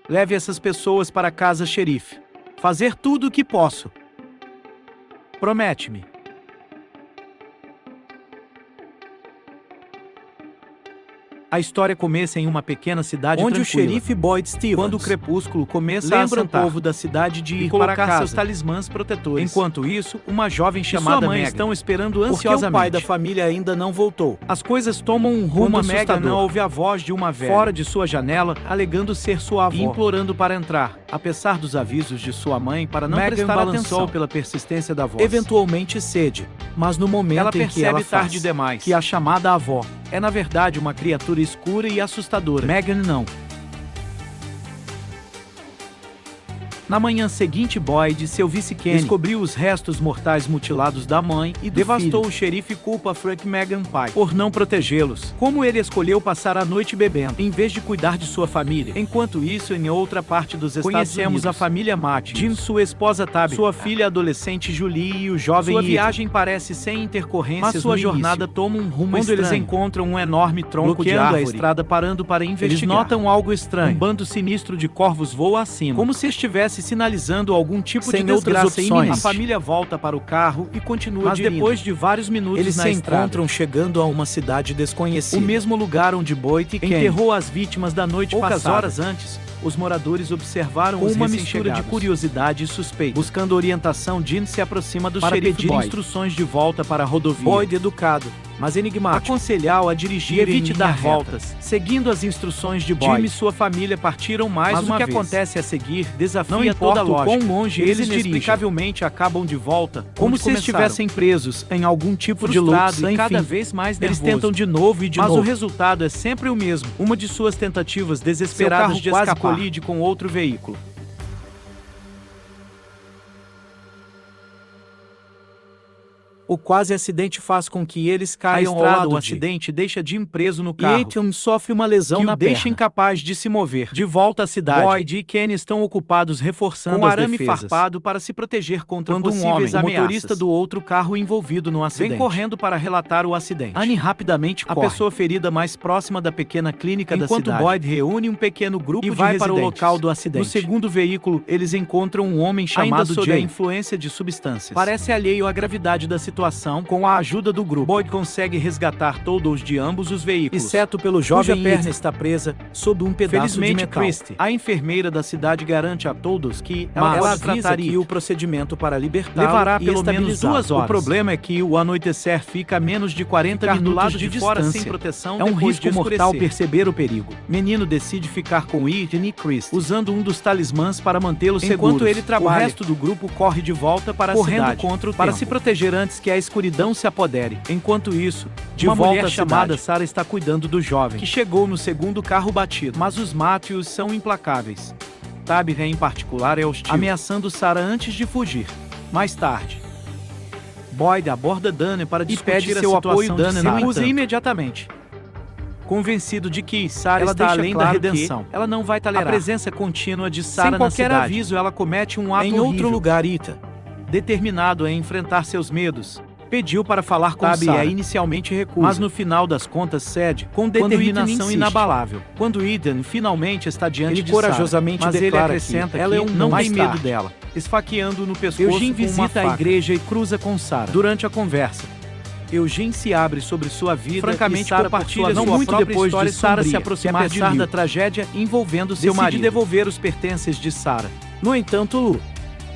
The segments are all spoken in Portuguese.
Leve essas pessoas para casa, xerife. Fazer tudo o que posso. Promete-me. A história começa em uma pequena cidade onde tranquila, o xerife Boyd Stevens, quando o crepúsculo começa a assentar, o povo da cidade de ir para casa seus talismãs protetores. Enquanto isso, uma jovem chamada Megan estão esperando ansiosamente. Porque o pai da família ainda não voltou. As coisas tomam um rumo assustador. Megan não ouve a voz de uma velha fora de sua janela, alegando ser sua avó e implorando para entrar. Apesar dos avisos de sua mãe para não prestar atenção pela persistência da voz. Eventualmente cede, mas no momento ela em que percebe ela tarde demais que a chamada avó é na verdade uma criatura escura e assustadora. Megan não. Na manhã seguinte, Boyd e seu vice Kenny descobriu os restos mortais mutilados da mãe e devastou o xerife e culpa Frank Megan pai por não protegê-los. Como ele escolheu passar a noite bebendo, em vez de cuidar de sua família. Enquanto isso, em outra parte dos Estados Unidos, conhecemos a família Matthews, Jim, sua esposa Tabby, sua filha adolescente Julie e o jovem Sua viagem parece sem intercorrências, mas sua jornada toma um rumo estranho. Quando eles encontram um enorme tronco de árvore, a estrada parando para investigar. Eles notam algo estranho. Um bando sinistro de corvos voa acima, como se estivesse sinalizando algum tipo de desgraça iminente. A família volta para o carro e continua dirigindo. Mas depois de vários minutos eles se encontram chegando a uma cidade desconhecida. O mesmo lugar onde Boyd e Kenny enterrou as vítimas da noite passada. Poucas horas antes, os moradores observaram com uma mistura de curiosidade e suspeita. Buscando orientação, Jim se aproxima do xerife pedir instruções de volta para a rodovia. Boyd, educado, mas enigmático, aconselhá-lo a dirigir e evite dar voltas. Seguindo as instruções de Boyd, Jim e sua família partiram mais uma vez. Mas o que acontece a seguir desafia toda a lógica. Quão longe eles inexplicavelmente acabam de volta, como se estivessem presos em algum tipo de luta, e cada vez mais nervoso. Eles tentam de novo e de novo. Mas o resultado é sempre o mesmo. Uma de suas tentativas desesperadas de escapar colide com outro veículo. O quase acidente faz com que eles caiam ao lado. O acidente deixa Jim preso no carro. E Ethan sofre uma lesão na perna, deixa incapaz de se mover. De volta à cidade, Boyd e Kenny estão ocupados reforçando as defesas, com arame farpado para se proteger contra possíveis ameaças. O motorista do outro carro envolvido no acidente vem correndo para relatar o acidente. Annie rapidamente corre. A pessoa ferida mais próxima da pequena clínica da cidade. Enquanto Boyd reúne um pequeno grupo e vai para o local do acidente. No segundo veículo, eles encontram um homem chamado Jay, sob a influência de substâncias. Parece alheio à gravidade da situação. Com a ajuda do grupo, Boyd consegue resgatar todos de ambos os veículos, exceto pelo jovem cuja perna está presa sob um pedaço de metal. Christie, a enfermeira da cidade, garante a todos que ela trataria que o procedimento para libertá-lo levará pelo menos 2 horas. O problema é que o anoitecer fica a menos de 40 minutos de fora sem proteção. É um risco mortal perceber o perigo. Menino decide ficar com Ethan e Christie, usando um dos talismãs para mantê-los seguros. Enquanto ele trabalha, o resto do grupo corre de volta para a cidade, contra o para se proteger antes que a escuridão se apodere. Enquanto isso, uma mulher chamada Sarah está cuidando do jovem, que chegou no segundo carro batido. Mas os Matthews são implacáveis. Tabitha, em particular, é hostil, ameaçando Sarah antes de fugir. Mais tarde, Boyd aborda Dana para discutir seu apoio. Dana não recusa imediatamente, convencido de que Sarah está além da redenção. Ela não vai tolerar a presença contínua de Sarah na cidade. Sem qualquer aviso, ela comete um ato em outro lugar. Ethan, determinado a enfrentar seus medos, pediu para falar com Sarah. E inicialmente recusa, mas no final das contas cede, com determinação inabalável. Quando Ethan finalmente está diante de corajosamente Sarah, mas ele acrescenta que ela não tem medo dela, esfaqueando no pescoço. Eugene visita a igreja e cruza com Sarah. Durante a conversa, Eugene se abre sobre sua vida, francamente compartilha não muito depois de Sarah se aproximar da tragédia envolvendo seu marido, devolver os pertences de Sarah. No entanto, Lu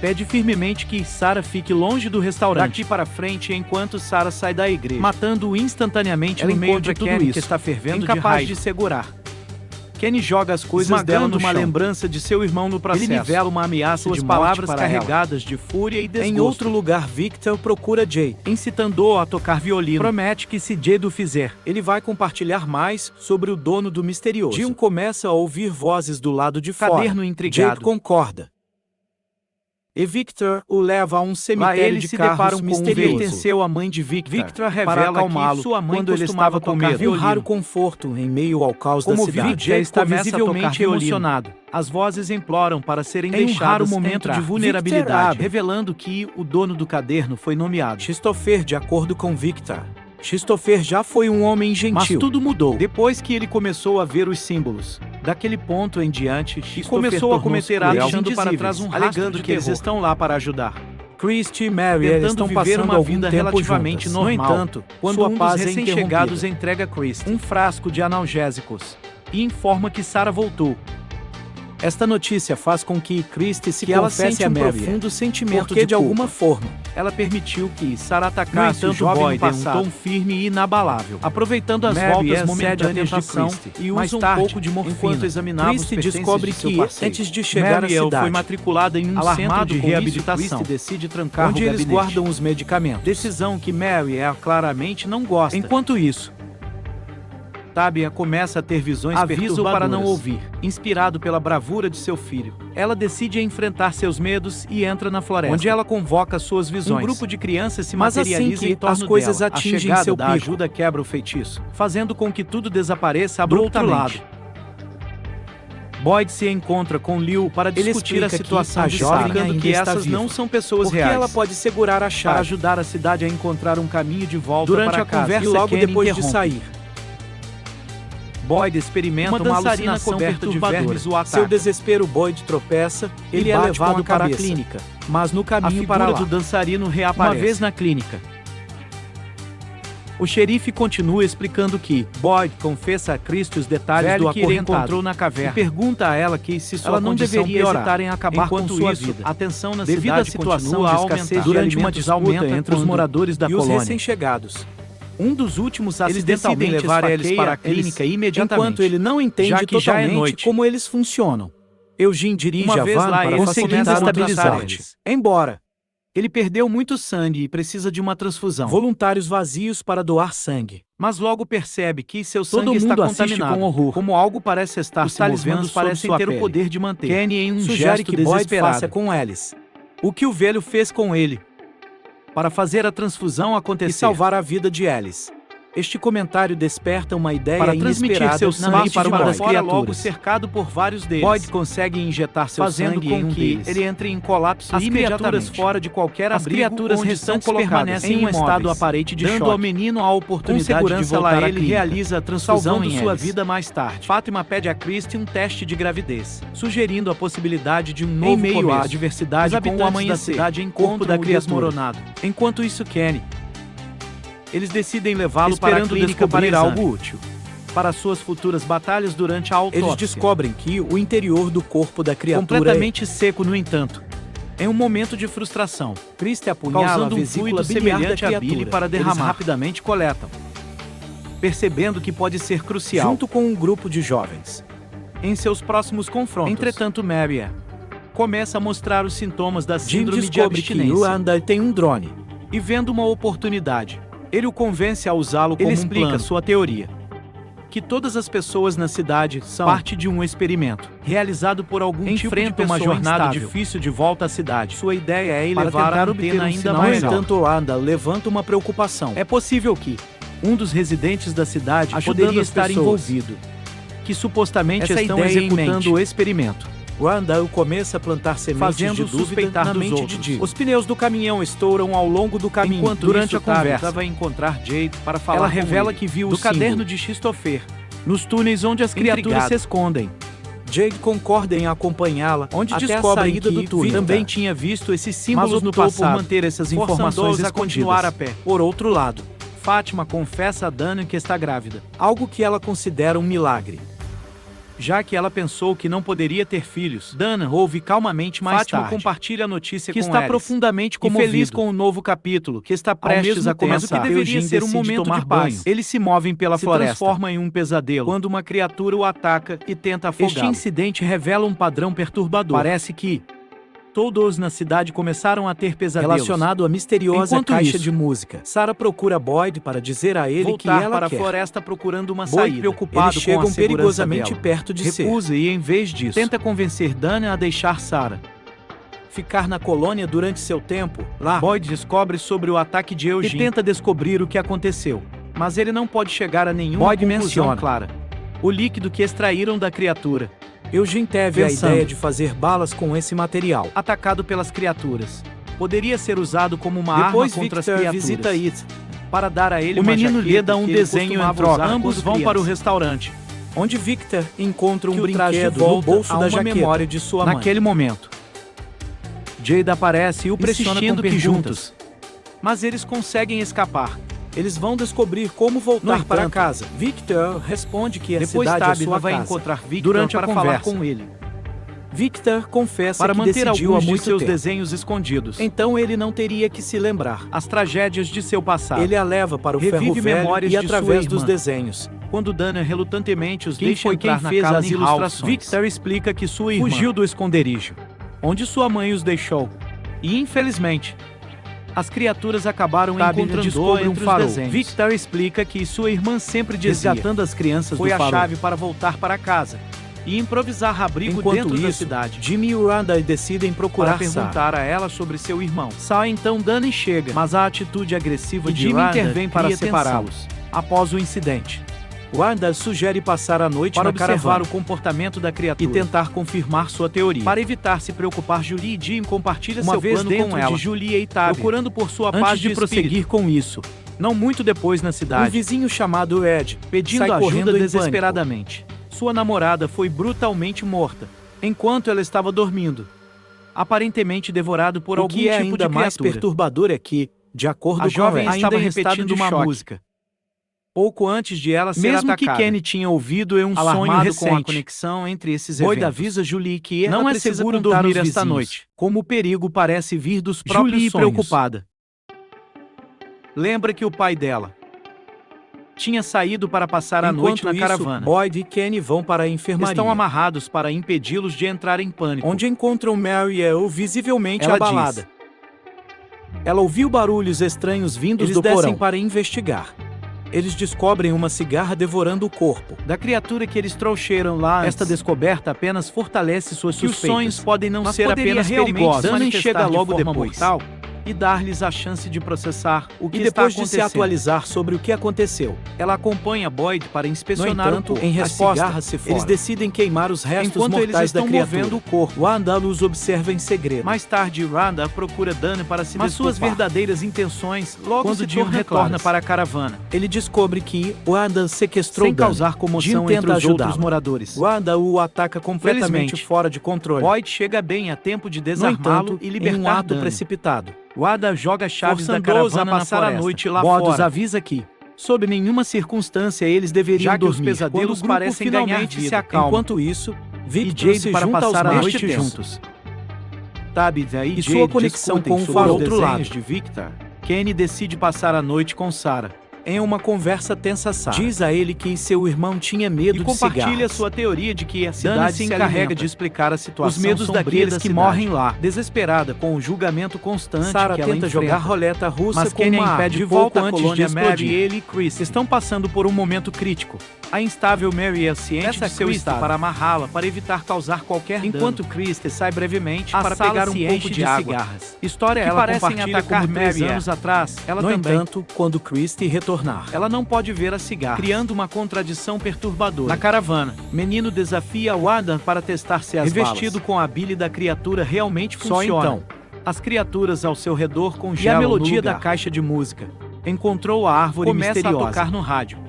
pede firmemente que Sarah fique longe do restaurante daqui para frente enquanto Sarah sai da igreja, matando-o instantaneamente no meio de tudo isso, que está fervendo, incapaz de segurar. Kenny joga as coisas dela numa lembrança de seu irmão no processo. Ele nivela uma ameaça de palavras carregadas de fúria e desgosto. Em outro lugar, Victor procura Jay, incitando-o a tocar violino. Promete que se Jay o fizer, ele vai compartilhar mais sobre o dono do misterioso. Jim começa a ouvir vozes do lado de fora. Caderno intrigado. Jay concorda. E Victor o leva a um cemitério de carros misterioso. Pertenceu à mãe de Victor. Victor revela que sua mãe quando ele estava com medo. Um raro conforto em meio ao caos da cidade. Victor está visivelmente emocionado. As vozes imploram para serem deixadas em um raro momento de vulnerabilidade, revelando que o dono do caderno foi nomeado. Christopher, de acordo com Victor, Christopher já foi um homem gentil. Mas tudo mudou depois que ele começou a ver os símbolos. Daquele ponto em diante, começou a cometer atos deixando para trás alegando que eles estão lá para ajudar. Christy e Mary estão passando uma vida relativamente normal. No entanto, quando um dos recém-chegados entrega a Christy um frasco de analgésicos e informa que Sarah voltou. Esta notícia faz com que Christy se confesse a Mary profundo sentimento porque de alguma forma ela permitiu que Sarah atacasse o jovem no passado, um tom firme e inabalável, aproveitando as voltas momentâneas de Christy e usa um pouco de morfina. Enquanto examinava Christy descobre que antes de chegar à cidade, foi matriculada em um centro de reabilitação. Christy decide trancar onde eles guardam os medicamentos. Decisão que Mary claramente não gosta. Enquanto isso, Tabia começa a ter visões perturbadoras para não ouvir. Inspirado pela bravura de seu filho, ela decide enfrentar seus medos e entra na floresta, onde ela convoca suas visões. Um grupo de crianças se materializa em torno as coisas dela. Atingem seu pico. A ajuda quebra o feitiço, fazendo com que tudo desapareça abruptamente. Boyd se encontra com Liu para discutir a situação de Sarah, explicando que essas não são pessoas reais. Ela pode segurar a chave para ajudar a cidade a encontrar um caminho de volta durante para a conversa e logo depois de sair. Boyd experimenta uma alucinação coberta de vermes o ataca. Seu desespero, Boyd tropeça, ele é levado para a clínica, mas no caminho para lá, do dançarino reaparece. Uma vez na clínica, o xerife continua explicando que Boyd confessa a Christy os detalhes do acordo que encontrou na caverna e pergunta a ela que se sua não deveria hesitar em acabar com sua vida. A tensão na devido cidade à situação a aumentar durante uma disputa entre os moradores da colônia e os recém-chegados. Um dos últimos acidentalmente levar eles para a clínica imediatamente, enquanto ele não entende totalmente como eles funcionam. Eugene dirige a van para conseguir estabilizar-te. Embora ele perdeu muito sangue e precisa de uma transfusão. Voluntários vazios para doar sangue. Mas logo percebe que seu sangue está contaminado. Com horror. Como algo parece estar se movendo, parecem ter o poder de manter. Kenny em um gesto que desesperado. Boyd faça com Alice o que o velho fez com ele, para fazer a transfusão acontecer e salvar a vida de Alice. Este comentário desperta uma ideia para transmitir seu sangue para uma das criaturas. Logo cercado por vários deles. Boyd consegue injetar seu sangue com que ele entre em colapso imediatamente. Fora de qualquer abrigo, as criaturas restantes permanecem em um estado aparente de choque, dando ao menino a oportunidade de voltar ele realiza a transfusão salvando sua vida mais tarde. Fátima pede a Christy um teste de gravidez, sugerindo a possibilidade de um novo começo. Em meio à adversidade, com o amanhecer da cidade encontram da criatura desmoronado. Enquanto isso, Kenny, eles decidem levá-lo para a clínica para algo útil para suas futuras batalhas durante a autópsia. Eles descobrem que o interior do corpo da criatura completamente seco, no entanto. Em um momento de frustração, Christy apunhala causando um fluido semelhante a bile para derramar. Eles rapidamente coletam, percebendo que pode ser crucial junto com um grupo de jovens em seus próximos confrontos. Entretanto, Mary começa a mostrar os sintomas da síndrome de abstinência. Wanda tem um drone e vendo uma oportunidade, ele o convence a usá-lo como um plano. Sua teoria, que todas as pessoas na cidade são parte de um experimento realizado por algum tipo de pessoa uma jornada difícil de volta à cidade. Sua ideia é elevar a antena ainda mais alta. Entanto, Wanda levanta uma preocupação. É possível que um dos residentes da cidade poderia estar envolvido, que supostamente estão executando o experimento. Wanda começa a plantar sementes de dúvida na mente de Jade. Os pneus do caminhão estouram ao longo do caminho. Enquanto durante a conversa vai encontrar Jade para falar. Ela revela que viu o caderno de Christopher nos túneis onde as criaturas se escondem. Jade concorda em acompanhá-la, onde descobrem que do túnel também tinha visto esses símbolos no passado, por manter essas informações escondidas. A continuar a pé. Por outro lado, Fátima confessa a Dana que está grávida, algo que ela considera um milagre. Já que ela pensou que não poderia ter filhos, Dana ouve calmamente mais tarde. Fátima compartilha a notícia que com está Alice, profundamente comovido e feliz com o novo capítulo que está prestes a começar. Que deveria ser um momento de paz. Eles se movem pela floresta, transforma em um pesadelo quando uma criatura o ataca e tenta afogá-lo. Este incidente revela um padrão perturbador. Parece que todos na cidade começaram a ter pesadelos relacionado à misteriosa caixa de música. Sarah procura Boyd para dizer a ele que ela para quer. A floresta procurando uma Boyd, saída. Preocupado eles chegam com a perigosamente dela, perto de recusa e, em vez disso, tenta convencer Dana a deixar Sarah ficar na colônia durante seu tempo lá. Boyd descobre sobre o ataque de Eugene e tenta descobrir o que aconteceu, mas ele não pode chegar a nenhuma conclusão clara. O líquido que extraíram da criatura. Eugene teve a ideia de fazer balas com esse material. Atacado pelas criaturas, poderia ser usado como uma arma contra as criaturas. Visita It Para dar a ele o uma menino jaqueta lhe dá um que ele desenho em costumava troca. usar Ambos quando vão criança. para o restaurante, onde Victor encontra um Que o traz de brinquedo volta no bolso a da uma jaqueta. memória de sua mãe. Naquele momento, Jade aparece e o pressiona com insistindo que perguntas. Mas eles conseguem escapar. eles vão descobrir como voltar para casa. Victor responde que a Depois cidade é Tabitha sua vai casa. encontrar Victor Durante a para falar conversa, com ele. Victor confessa Para que manter decidiu há alguns de muito seus tempo. desenhos escondidos. Então ele não teria que se lembrar. As tragédias de seu passado. Ele a leva para o Revive ferro velho memórias e de através sua dos irmã. desenhos. Quando Dana relutantemente os Quem deixa foi entrar quem na fez casa as de ilustrações? House, Victor explica que sua irmã Fugiu do esconderijo, onde sua mãe os deixou. E infelizmente, as criaturas acabaram encontrando descobre entre um farol. os desenhos. Victor explica que sua irmã sempre dizia Resgatando as crianças foi do a farol. chave para voltar para casa e improvisar abrigo Enquanto dentro da isso, cidade. Jimmy e Randa decidem Para procurar perguntar a ela sobre seu irmão. Sai então Dana e chega, mas a atitude agressiva E de Jimmy Randa intervém para cria separá-los. tensão. Após o incidente, Randa sugere passar a noite para na observar caravana o comportamento da criatura e tentar confirmar sua teoria. Para evitar se preocupar, Julie e Jim compartilham Uma seu vez plano dentro com ela, de Julie e Tabitha, procurando por sua antes paz de prosseguir com isso, Não muito depois na um cidade, vizinho chamado Ed pedindo sai correndo ajuda em desesperadamente. Sua namorada foi brutalmente morta, enquanto ela estava dormindo, aparentemente devorado por O algum que é tipo ainda de mais criatura. perturbador é que, de acordo A com jovem Ed, estava ainda em estado repetindo de uma choque. música. Pouco antes de ela ser Mesmo que atacada. Kenny tinha ouvido em um sonho Alarmado recente, com a conexão entre esses Boyd eventos. avisa Julie que Não ela é precisa seguro contar dormir aos esta vizinhos, noite. como o perigo parece vir dos próprios Julie sonhos. preocupada. Lembra que o pai dela tinha saído para passar a noite na Enquanto isso, caravana. Boyd e Kenny vão para a enfermaria, Estão amarrados para impedi-los de entrar em pânico. onde encontram Mariel visivelmente Ela abalada. Ela ouviu barulhos estranhos vindos Eles do descem porão para investigar. Eles descobrem uma cigarra devorando o corpo da criatura que eles trouxeram lá antes. Esta descoberta apenas fortalece suas que os suspeitas. sonhos podem não Mas ser poderia apenas realmente perigosos. Dana Manifestar chega de logo forma depois. mortal e dar-lhes a chance de processar o que E está depois de se acontecendo. atualizar sobre o que aconteceu. Ela acompanha Boyd para No inspecionar entanto, o corpo. em A resposta, cigarra se eles fora. decidem queimar os restos Enquanto eles mortais da estão criatura. movendo o corpo. Wanda os observa em segredo. Mais tarde, Randa procura Dana para se Mas desculpar. suas verdadeiras intenções logo Quando se Jim torna retorna claras. Para a caravana. Ele descobre que Wanda sequestrou Sem Dana. causar comoção Jim entre tenta os outros ajudá-lo. moradores. Wanda o ataca completamente Felizmente, fora de controle. Boyd chega bem a tempo de No desarmá-lo entanto, e em libertar um ato Dana. precipitado, Wanda joga chaves da forçando-os caravana a na passar floresta. a noite lá Boyd os fora. avisa que, sob nenhuma circunstância, eles deveriam Já que os dormir. pesadelos Quando o grupo parecem ganhar finalmente vida. se acalma. Enquanto isso, E Victor Jade se para junta aos passar a mais noite tensos. juntos. Tabitha e E Jade sua conexão discutem com o sobre farol. os Por outro desenhos lado, de Victor. Kenny decide passar a noite com Sarah. Em uma conversa tensa, Sarah diz a ele que seu irmão tinha medo E de compartilha cigarros. sua teoria de que a Dana cidade se se encarrega encarrega de de explicar a situação os medos sombria daqueles da que cidade. morrem lá. Desesperada com o julgamento constante Sarah que ela tenta enfrenta. jogar roleta russa Mas com Kenny uma impede de pouco volta antes de colônia explodir. Mary. Ele e Chris estão passando por um momento crítico. A instável Mary é ciente Essa de seu Chris estado para amarrá-la para evitar causar qualquer dano. Enquanto Chris sai brevemente para pegar um pouco de água. cigarras. História que ela parecem compartilha atacar como 3 Mary. anos atrás. Ela No também. entanto, quando Christie retornar, Ela não pode ver a cigarra, criando uma contradição perturbadora. Na caravana, menino desafia Wanda para testar se as Revestido balas com a bile da criatura realmente Só funcionam. então. As criaturas ao seu redor e congelam a melodia no da lugar. caixa de música encontrou a árvore Começa misteriosa. a tocar no rádio.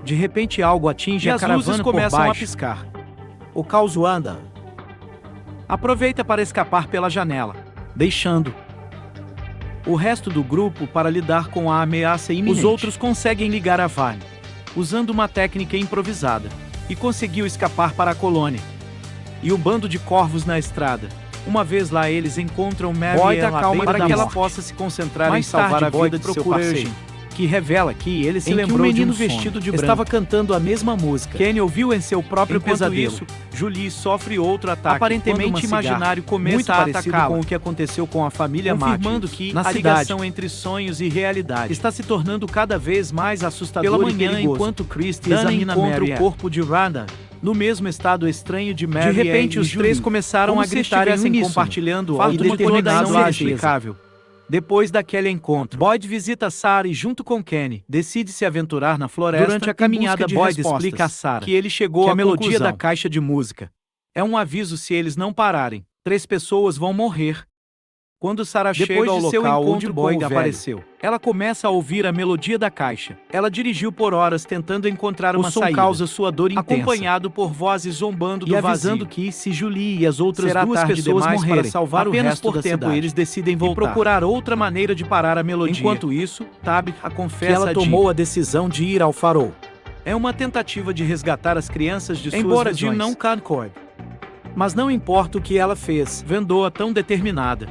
De repente algo atinge E a as caravana luzes por começam a baixo. piscar. O caos anda, Aproveita para escapar pela janela, deixando o resto do grupo para lidar com a ameaça iminente. Os outros conseguem ligar a Vale, usando uma técnica improvisada, e conseguiu escapar para a colônia. E o bando de corvos na estrada. Uma vez lá eles encontram Mary Boyd à acalma beira da para que ela morte. possa se concentrar Mais em salvar tarde, a Boyd vida de seu procura parceiro, Eugene, que revela que ele se em que lembrou um menino de um sonho. vestido de Estava branco cantando a mesma música. Kenny ouviu em seu próprio Enquanto pesadelo. isso, Julie sofre outro ataque. Aparentemente Aparentemente imaginário começa muito a parecido atacá-la, com o que aconteceu com a família confirmando Matthews que na a cidade. ligação entre sonhos e realidade está se tornando cada vez mais assustadora. Pela Pela manhã, manhã, enquanto Christie Dana examina encontra Mary o corpo de Randa, no mesmo estado estranho de Mary. De repente, e os Julie, três começaram como a se gritar em estivessem uníssono, compartilhando fato algo de determinação determinado e inexplicável. Depois daquele encontro, Boyd visita Sarah e, junto com Kenny, decide se aventurar na floresta. Durante a em caminhada, busca de Boyd respostas, explica a Sarah que ele chegou que à a melodia conclusão. da caixa de música É um aviso: se eles não pararem, 3 pessoas vão morrer. Quando Sarah chega ao local onde Boyd apareceu, ela começa a ouvir a melodia da caixa. Ela dirigiu por horas tentando encontrar uma saída. O som causa sua dor intensa, acompanhado por vozes zombando do avisando que se Julie e as outras duas pessoas morrerem, para salvar apenas o resto por tempo eles decidem voltar e procurar outra maneira de parar a melodia. Enquanto isso, Tabitha confessa que ela tomou a decisão de ir ao farol. É uma tentativa de resgatar as crianças de suas visões. Embora Jill não concorde. Mas não importa o que ela fez, vendo-a tão determinada.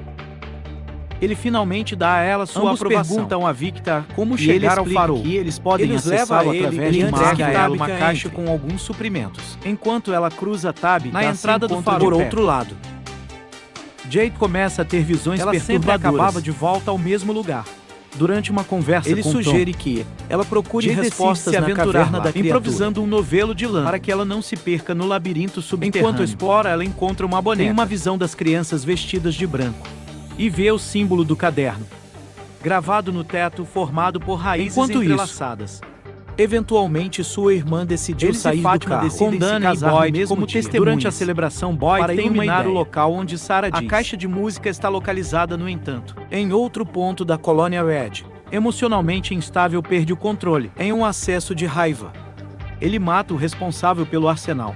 Ele finalmente dá a ela sua aprovação. Perguntam a Victor como chegar ao farol. Que eles podem acessá-lo através de entrega a ela uma caixa com alguns suprimentos. Enquanto ela cruza Tabitha na entrada do farol por outro lado. Jade começa a ter visões perturbadoras. Ela sempre acabava de volta ao mesmo lugar. Durante uma conversa ele sugere que ela procure respostas na caverna da criatura, improvisando um novelo de lã para que ela não se perca no labirinto subterrâneo. Enquanto explora, ela encontra uma boneca. Tem uma visão das crianças vestidas de branco e vê o símbolo do caderno, gravado no teto, formado por raízes entrelaçadas. Eventualmente, sua irmã decidiu sair do carro com Dana e Boyd como testemunhas. Durante a celebração, Boyd para iluminar o local onde Sarah diz. A caixa de música está localizada, no entanto, em outro ponto da colônia Red. Emocionalmente instável, perde o controle em um acesso de raiva. Ele mata o responsável pelo arsenal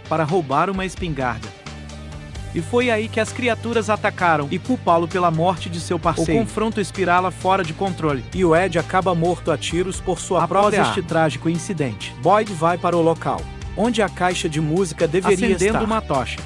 para roubar uma espingarda. E foi aí que as criaturas atacaram e culpá-lo pela morte de seu parceiro. O confronto espirala fora de controle e o Ed acaba morto a tiros por sua própria arma. Após este trágico incidente, Boyd vai para o local onde a caixa de música deveria estar, acendendo uma tocha.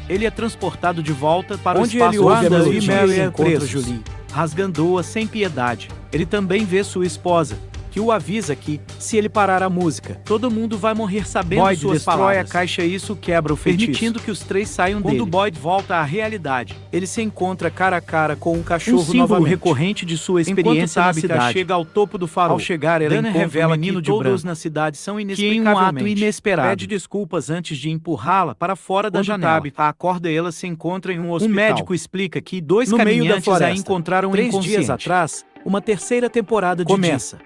Ele é transportado de volta para onde o espaço onde ele ouve e Mary encontra Julie, rasgando-a sem piedade. Ele também vê sua esposa, que o avisa que, se ele parar a música, todo mundo vai morrer sabendo Boyd suas destrói palavras. A caixa e isso quebra o feitiço, permitindo que os três saiam dele. Quando Boyd volta à realidade, ele se encontra cara a cara com um cachorro símbolo recorrente de sua experiência na cidade. Chega ao topo do farol. Ao chegar, ela revela que todos na cidade são inexplicavelmente. Que em um ato inesperado, pede desculpas antes de empurrá-la para fora da janela. Tabitha acorda e ela se encontra em um hospital. Um médico explica que dois caminhantes a encontraram 3 dias atrás. Uma terceira temporada de começa.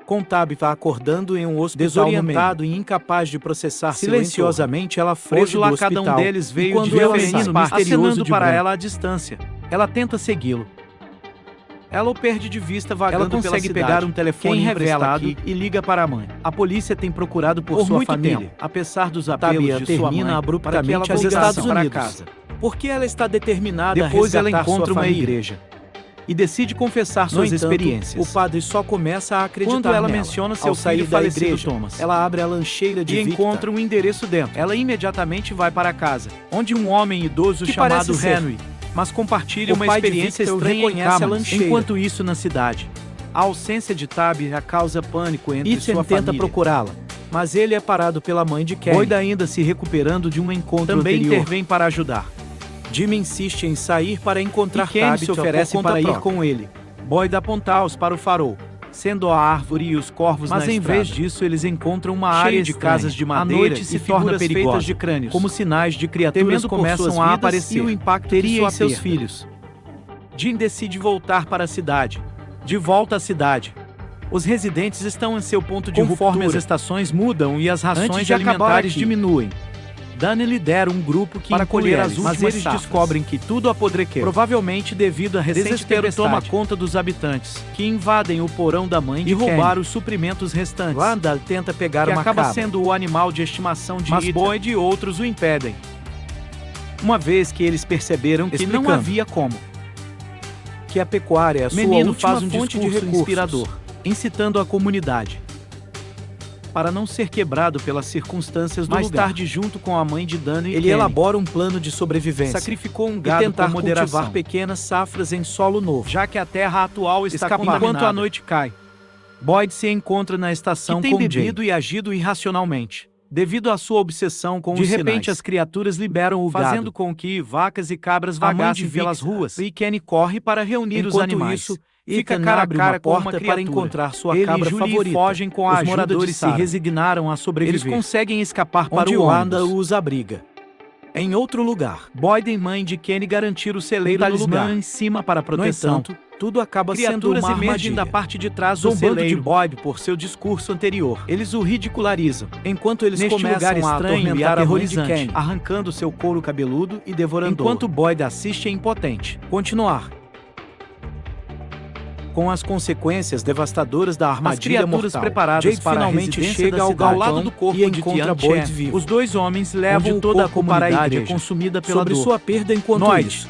Com Tabitha acordando em um hospital desorientado e incapaz de processar silenciosamente, ela foge do hospital. Cada um deles veio de um menino misterioso para ela à distância. Ela tenta segui-lo. Ela o perde de vista vagando pela cidade. Ela consegue pegar um telefone emprestado e liga para a mãe. A polícia tem procurado por sua família, apesar dos apelos de sua mãe, abruptamente aos Estados Unidos. Porque ela está determinada a resgatar ela encontra uma igreja e decide confessar suas experiências. O padre só começa a acreditar quando ela menciona seu filho da igreja. Thomas. Ela abre a lancheira de Victor e encontra um endereço dentro. Ela imediatamente vai para casa, onde um homem idoso chamado Henry, mas compartilha uma experiência estranha em Camas. Enquanto isso, na cidade, a ausência de Tabitha causa pânico entre sua família. Tenta procurá-la, mas ele é parado pela mãe de Kenny. Boyd, ainda se recuperando de um encontro também anterior, intervém para ajudar. Jimmy insiste em sair para encontrar Tabitha, se oferece para ir com ele. Boyd aponta-os para o farol, sendo a árvore e os corvos na estrada. Mas em vez disso, eles encontram uma área de casas de madeira e se torna perigosa, de crânios, como sinais de criaturas começam a aparecer e o impacto teria em seus filhos. Jim decide voltar para a cidade. De volta à cidade, os residentes estão em seu ponto de ruptura. Conforme as estações mudam e as rações alimentares diminuem, Dana lidera um grupo que para colher as últimas mas eles descobrem que tudo apodreceu. Provavelmente devido a recente tempestade toma conta dos habitantes, que invadem o porão da mãe de Kenny e roubar os suprimentos restantes. Randall tenta pegar uma cabra, que acaba sendo o animal de estimação de mas Boyd e outros o impedem. Uma vez que eles perceberam que não havia como. Que a pecuária é a sua última faz um fonte de recursos inspirador, incitando a comunidade para não ser quebrado pelas circunstâncias do lugar. Mais tarde, junto com a mãe de Dana e ele Kenny, elabora um plano de sobrevivência. Sacrificou um gado e tentar cultivar pequenas safras em solo novo, já que a terra atual está contaminada. Enquanto a noite cai, Boyd se encontra na estação com bebido e agido irracionalmente, devido à sua obsessão com os sinais. De repente, as criaturas liberam o gado, fazendo com que vacas e cabras vagassem pelas ruas. E Kenny corre para reunir os animais. Isso, fica cara a cara com uma porta para encontrar sua cabra favorita. Fogem com a ajuda moradores se resignaram a sobreviver. Eles conseguem escapar para o Wanda os abriga. Em outro lugar, Boyd e mãe de Kenny garantiram o celeiro no lugar em cima para proteção. No entanto, tudo acaba sendo uma armadilha. Da parte de trás do celeiro de Boyd por seu discurso anterior. Eles o ridicularizam, enquanto eles começam a atormentar a mãe de Kenny, arrancando seu couro cabeludo e devorando. Enquanto Boyd assiste impotente. Continuar. Com as consequências devastadoras da armadilha mortal, preparadas Jade para finalmente chega ao lado do corpo e encontra Boyd vivo. Os dois homens levam toda a comunidade consumida pela sobre dor. sua perda enquanto isso.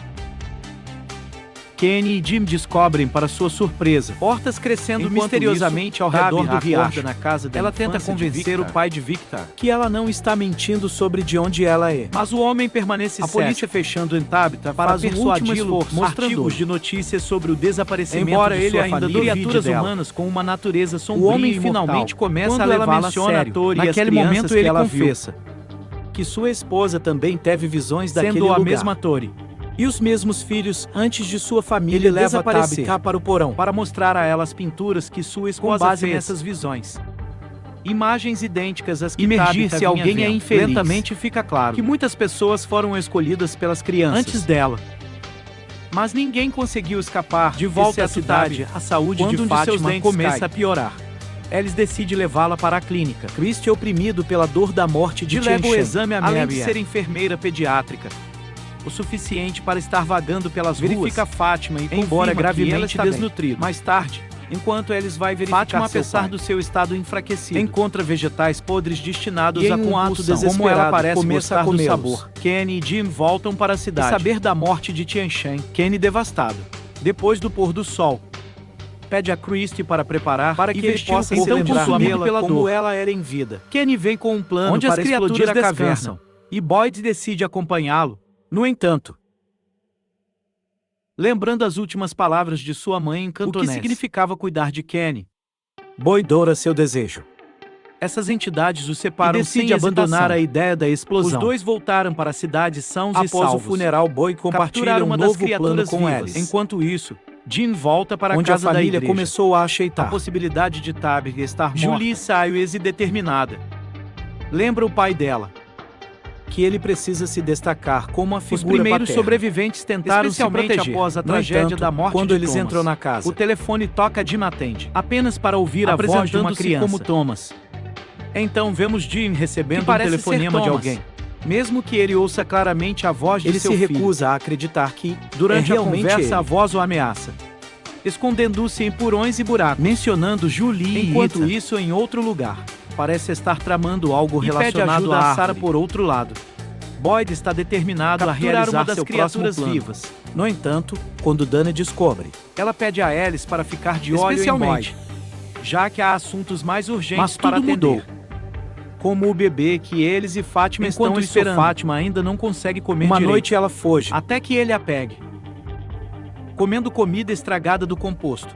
Kenny e Jim descobrem, para sua surpresa, hortas crescendo misteriosamente ao redor do riacho. Na casa da ela tenta convencer o pai de Victor que ela não está mentindo sobre de onde ela é. Mas o homem permanece cético. A polícia fechando em Tabitha para persuadi-lo, mostrando de notícias sobre o desaparecimento de sua família, criaturas humanas com uma natureza sombria. O homem finalmente começa a levá-la a sério. Naquele momento ele confessa que sua esposa também teve visões daquele lugar. Sendo a mesma Tori. E os mesmos filhos, antes de sua família, ele leva Tabitha para o porão para mostrar a ela as pinturas que sua esposa fez nessas visões. Imagens idênticas às que emergir se alguém é infeliz. Lentamente fica claro que muitas pessoas foram escolhidas pelas crianças antes dela. Mas ninguém conseguiu escapar. De volta à cidade, a saúde de Fátima começa a piorar. Alice decide levá-la para a clínica. Chris é oprimido pela dor da morte de leva o exame a além de ser enfermeira pediátrica. O suficiente para estar vagando pelas ruas. Verifica Fátima e embora gravemente desnutrido. Mais tarde, enquanto Alice vai verificar Fátima, apesar do seu estado enfraquecido, encontra vegetais podres destinados a com ato desesperado, como ela parece gostar do sabor. Kenny e Jim voltam para a cidade. E saber da morte de Tian Shan, Kenny devastado. Depois do pôr do sol, pede a Christie para preparar para que ele possa então consumi-la pela como ela era em vida. Kenny vem com um plano onde para explodir a caverna e Boyd decide acompanhá-lo. No entanto, lembrando as últimas palavras de sua mãe em cantonês, o que significava cuidar de Kenny, Boyd dora seu desejo. Essas entidades o separam sem abandonar a ideia da explosão. Os dois voltaram para a cidade sãos e salvos. Após o funeral, Boyd compartilha um novo plano com Alice. Enquanto isso, Jim volta para a casa da igreja. Começou a aceitar a possibilidade de Tabitha estar morta. Julie sai e determinada. Lembra o pai dela que ele precisa se destacar como a figura Os primeiros paterna. Sobreviventes tentaram se proteger após a tragédia da morte quando de eles Thomas. Entram na casa. O telefone toca, Jim atende, apenas para ouvir a voz de uma criança como Thomas. Então vemos Jim recebendo um telefonema de alguém. Mesmo que ele ouça claramente a voz de seu filho, ele se recusa a acreditar que, durante a conversa, a voz o ameaça, escondendo-se em porões e buracos, mencionando Julie. Enquanto isso, em outro lugar, parece estar tramando algo relacionado a Sarah por outro lado. Boyd está determinado a realizar uma das criaturas vivas. No entanto, quando Dana descobre, ela pede a Alice para ficar de olho em Boyd, já que há assuntos mais urgentes para atender. Mudou. Como o bebê que eles e Fátima estão esperando. Fátima ainda não consegue comer direito. Uma noite ela foge, até que ele a pegue, comendo comida estragada do composto.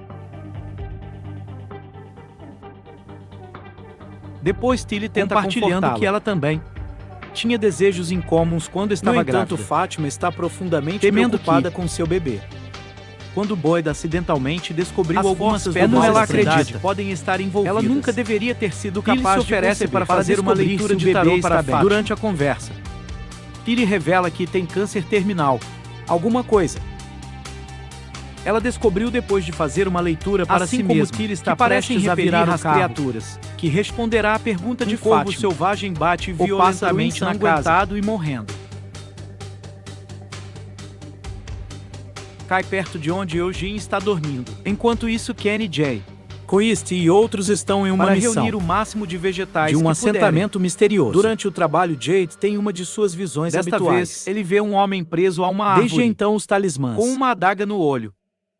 Depois Tilly tenta compartilhando que ela também tinha desejos incomuns quando estava grávida. No entanto, Fátima está profundamente preocupada com seu bebê. Quando Boyd acidentalmente descobriu algumas pedras como ela acredita podem estar envolvidas. Ela nunca deveria ter sido capaz de oferecer para fazer uma leitura de tarô para Fátima. Durante a conversa, Tilly revela que tem câncer terminal. Alguma coisa. Ela descobriu depois de fazer uma leitura para si mesma, Tilly está prestes a virar as criaturas, que responderá à pergunta de Fátima. Um corvo selvagem bate violentamente na casa e morrendo. Cai perto de onde Eugene está dormindo. Enquanto isso, Kenny J. Christie e outros estão em uma missão reunir o máximo de vegetais de um assentamento misterioso. Durante o trabalho, Jade tem uma de suas visões habituais. Vez, ele vê um homem preso a uma árvore. Desde então, os talismãs, com uma adaga no olho.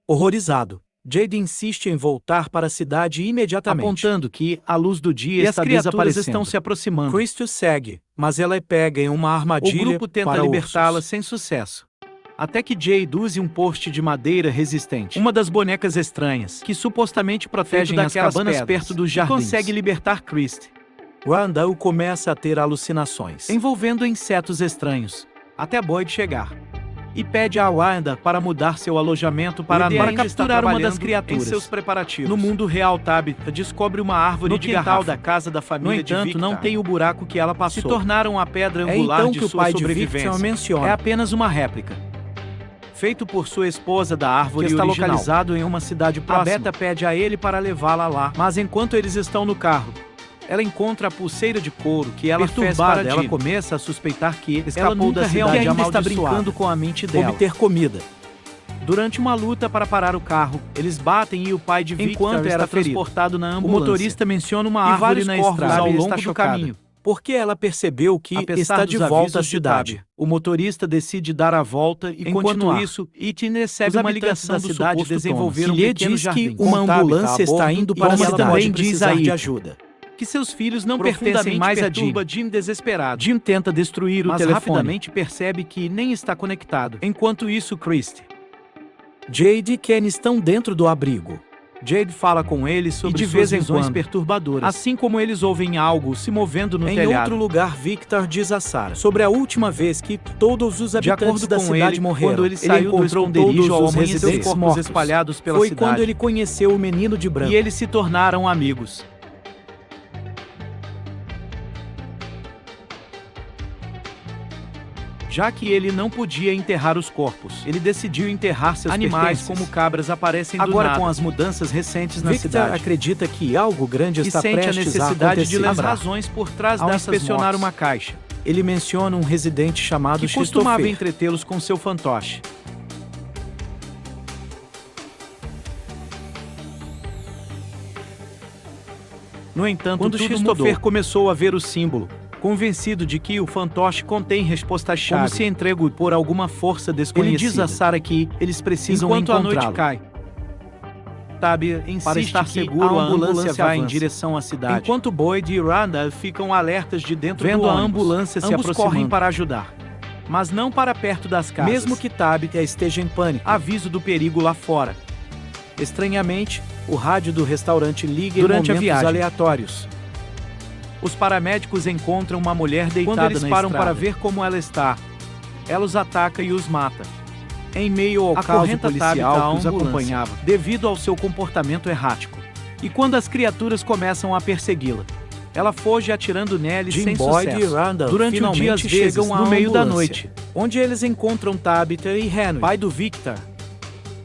Horrorizado, Jade insiste em voltar para a cidade imediatamente, apontando que a luz do dia está desaparecendo. Estão se aproximando. Christie segue, mas ela é pega em uma armadilha. O grupo tenta libertá-la sem sucesso. Até que Jade use um poste de madeira resistente, uma das bonecas estranhas, que supostamente protegem as cabanas perto dos jardins, consegue libertar Christie. Randall começa a ter alucinações envolvendo insetos estranhos, até Boyd chegar. e pede a Wanda para mudar seu alojamento para capturar uma das criaturas. Em seus preparativos. No mundo real, Tabitha descobre uma árvore de garrafa da casa da família. No entanto, não tem o buraco que ela passou. Se tornaram a pedra angular então de que o sua pai de sobrevivência. Victor menciona. É apenas uma réplica. Feito por sua esposa da árvore que está original. Localizado em uma cidade próxima. A Beta pede a ele para levá-la lá, mas enquanto eles estão no carro, ela encontra a pulseira de couro que ela fez para Jean. Ela começa a suspeitar que escapou da cidade ainda está brincando brincando com a mente dela. Obter comida. Durante uma luta para parar o carro, eles batem e o pai de Victor enquanto está transportado na ambulância. O motorista menciona uma árvore na estrada ao longo do caminho. Porque ela percebeu que está de volta à cidade. O motorista decide dar a volta e continuar. Enquanto isso, Ethan recebe uma ligação da cidade desenvolver um pequeno jardim. Que uma ambulância está indo para a cidade também diz a de ajuda. Que seus filhos não pertencem mais a Jim desesperado. Jim tenta destruir o telefone, mas rapidamente percebe que nem está conectado. Enquanto isso, Christie, Jade e Ken estão dentro do abrigo. Jade fala com eles sobre de vez em visões quando perturbadoras. Assim como eles ouvem algo se movendo no telhado. Em outro lugar, Victor diz a Sarah sobre a última vez que todos os habitantes da cidade morreram. Quando ele saiu do esconderijo ao amanhecer, corpos espalhados pela cidade. Foi quando ele conheceu o menino de branco. E eles se tornaram amigos. Já que ele não podia enterrar os corpos, ele decidiu enterrar seus animais como cabras aparecem do Agora nada. Com as mudanças recentes na Victor cidade, acredita que algo grande está prestes a acontecer. E sente a necessidade de lembrar razões por trás dessas inspecionar mortes. Uma caixa. Ele menciona um residente chamado que costumava entretê-los com seu fantoche. No entanto, quando Christopher começou a ver o símbolo, convencido de que o fantoche contém respostas-chave, como se entregue por alguma força desconhecida. Ele diz a Sarah que eles precisam encontrá-lo. Enquanto a noite cai, Tabby insiste para estar seguro, a ambulância vai em direção à cidade. Enquanto Boyd e Randall ficam alertas de dentro do ônibus, a ambulância se aproximando. Correm para ajudar, mas não para perto das casas. Mesmo que Tabitha esteja em pânico. Aviso do perigo lá fora. Estranhamente, o rádio do restaurante liga durante em a viagem aleatórios. Os paramédicos encontram uma mulher deitada na estrada. Quando eles param para ver como ela está, ela os ataca e os mata. Em meio ao caos policial que os acompanhava, devido ao seu comportamento errático. E quando as criaturas começam a persegui-la, ela foge atirando neles sem Boyd sucesso. E Randall durante o dia, às vezes, chegam no meio da noite, onde eles encontram Tabitha e Henry, pai do Victor.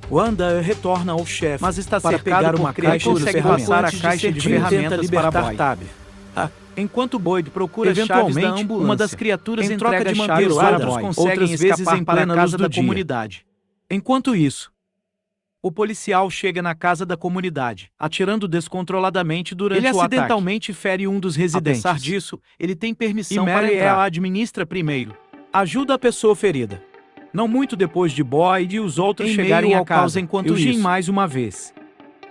Wanda retorna ao chefe, mas está para pegar uma caixa de ferramentas. Passar a caixa de ferramentas para Boyd. Enquanto Boyd procura chaves da ambulância, uma das criaturas entrega de chaves para Boyd. Outras vezes em para a casa da comunidade. Enquanto isso, o policial chega na casa da comunidade, atirando descontroladamente durante o ataque. Ele acidentalmente fere um dos residentes. Apesar disso, ele tem permissão para entrar. A administra primeiro. Ajuda a pessoa ferida. Não muito depois de Boyd e os outros chegarem à casa, enquanto Jim mais uma vez.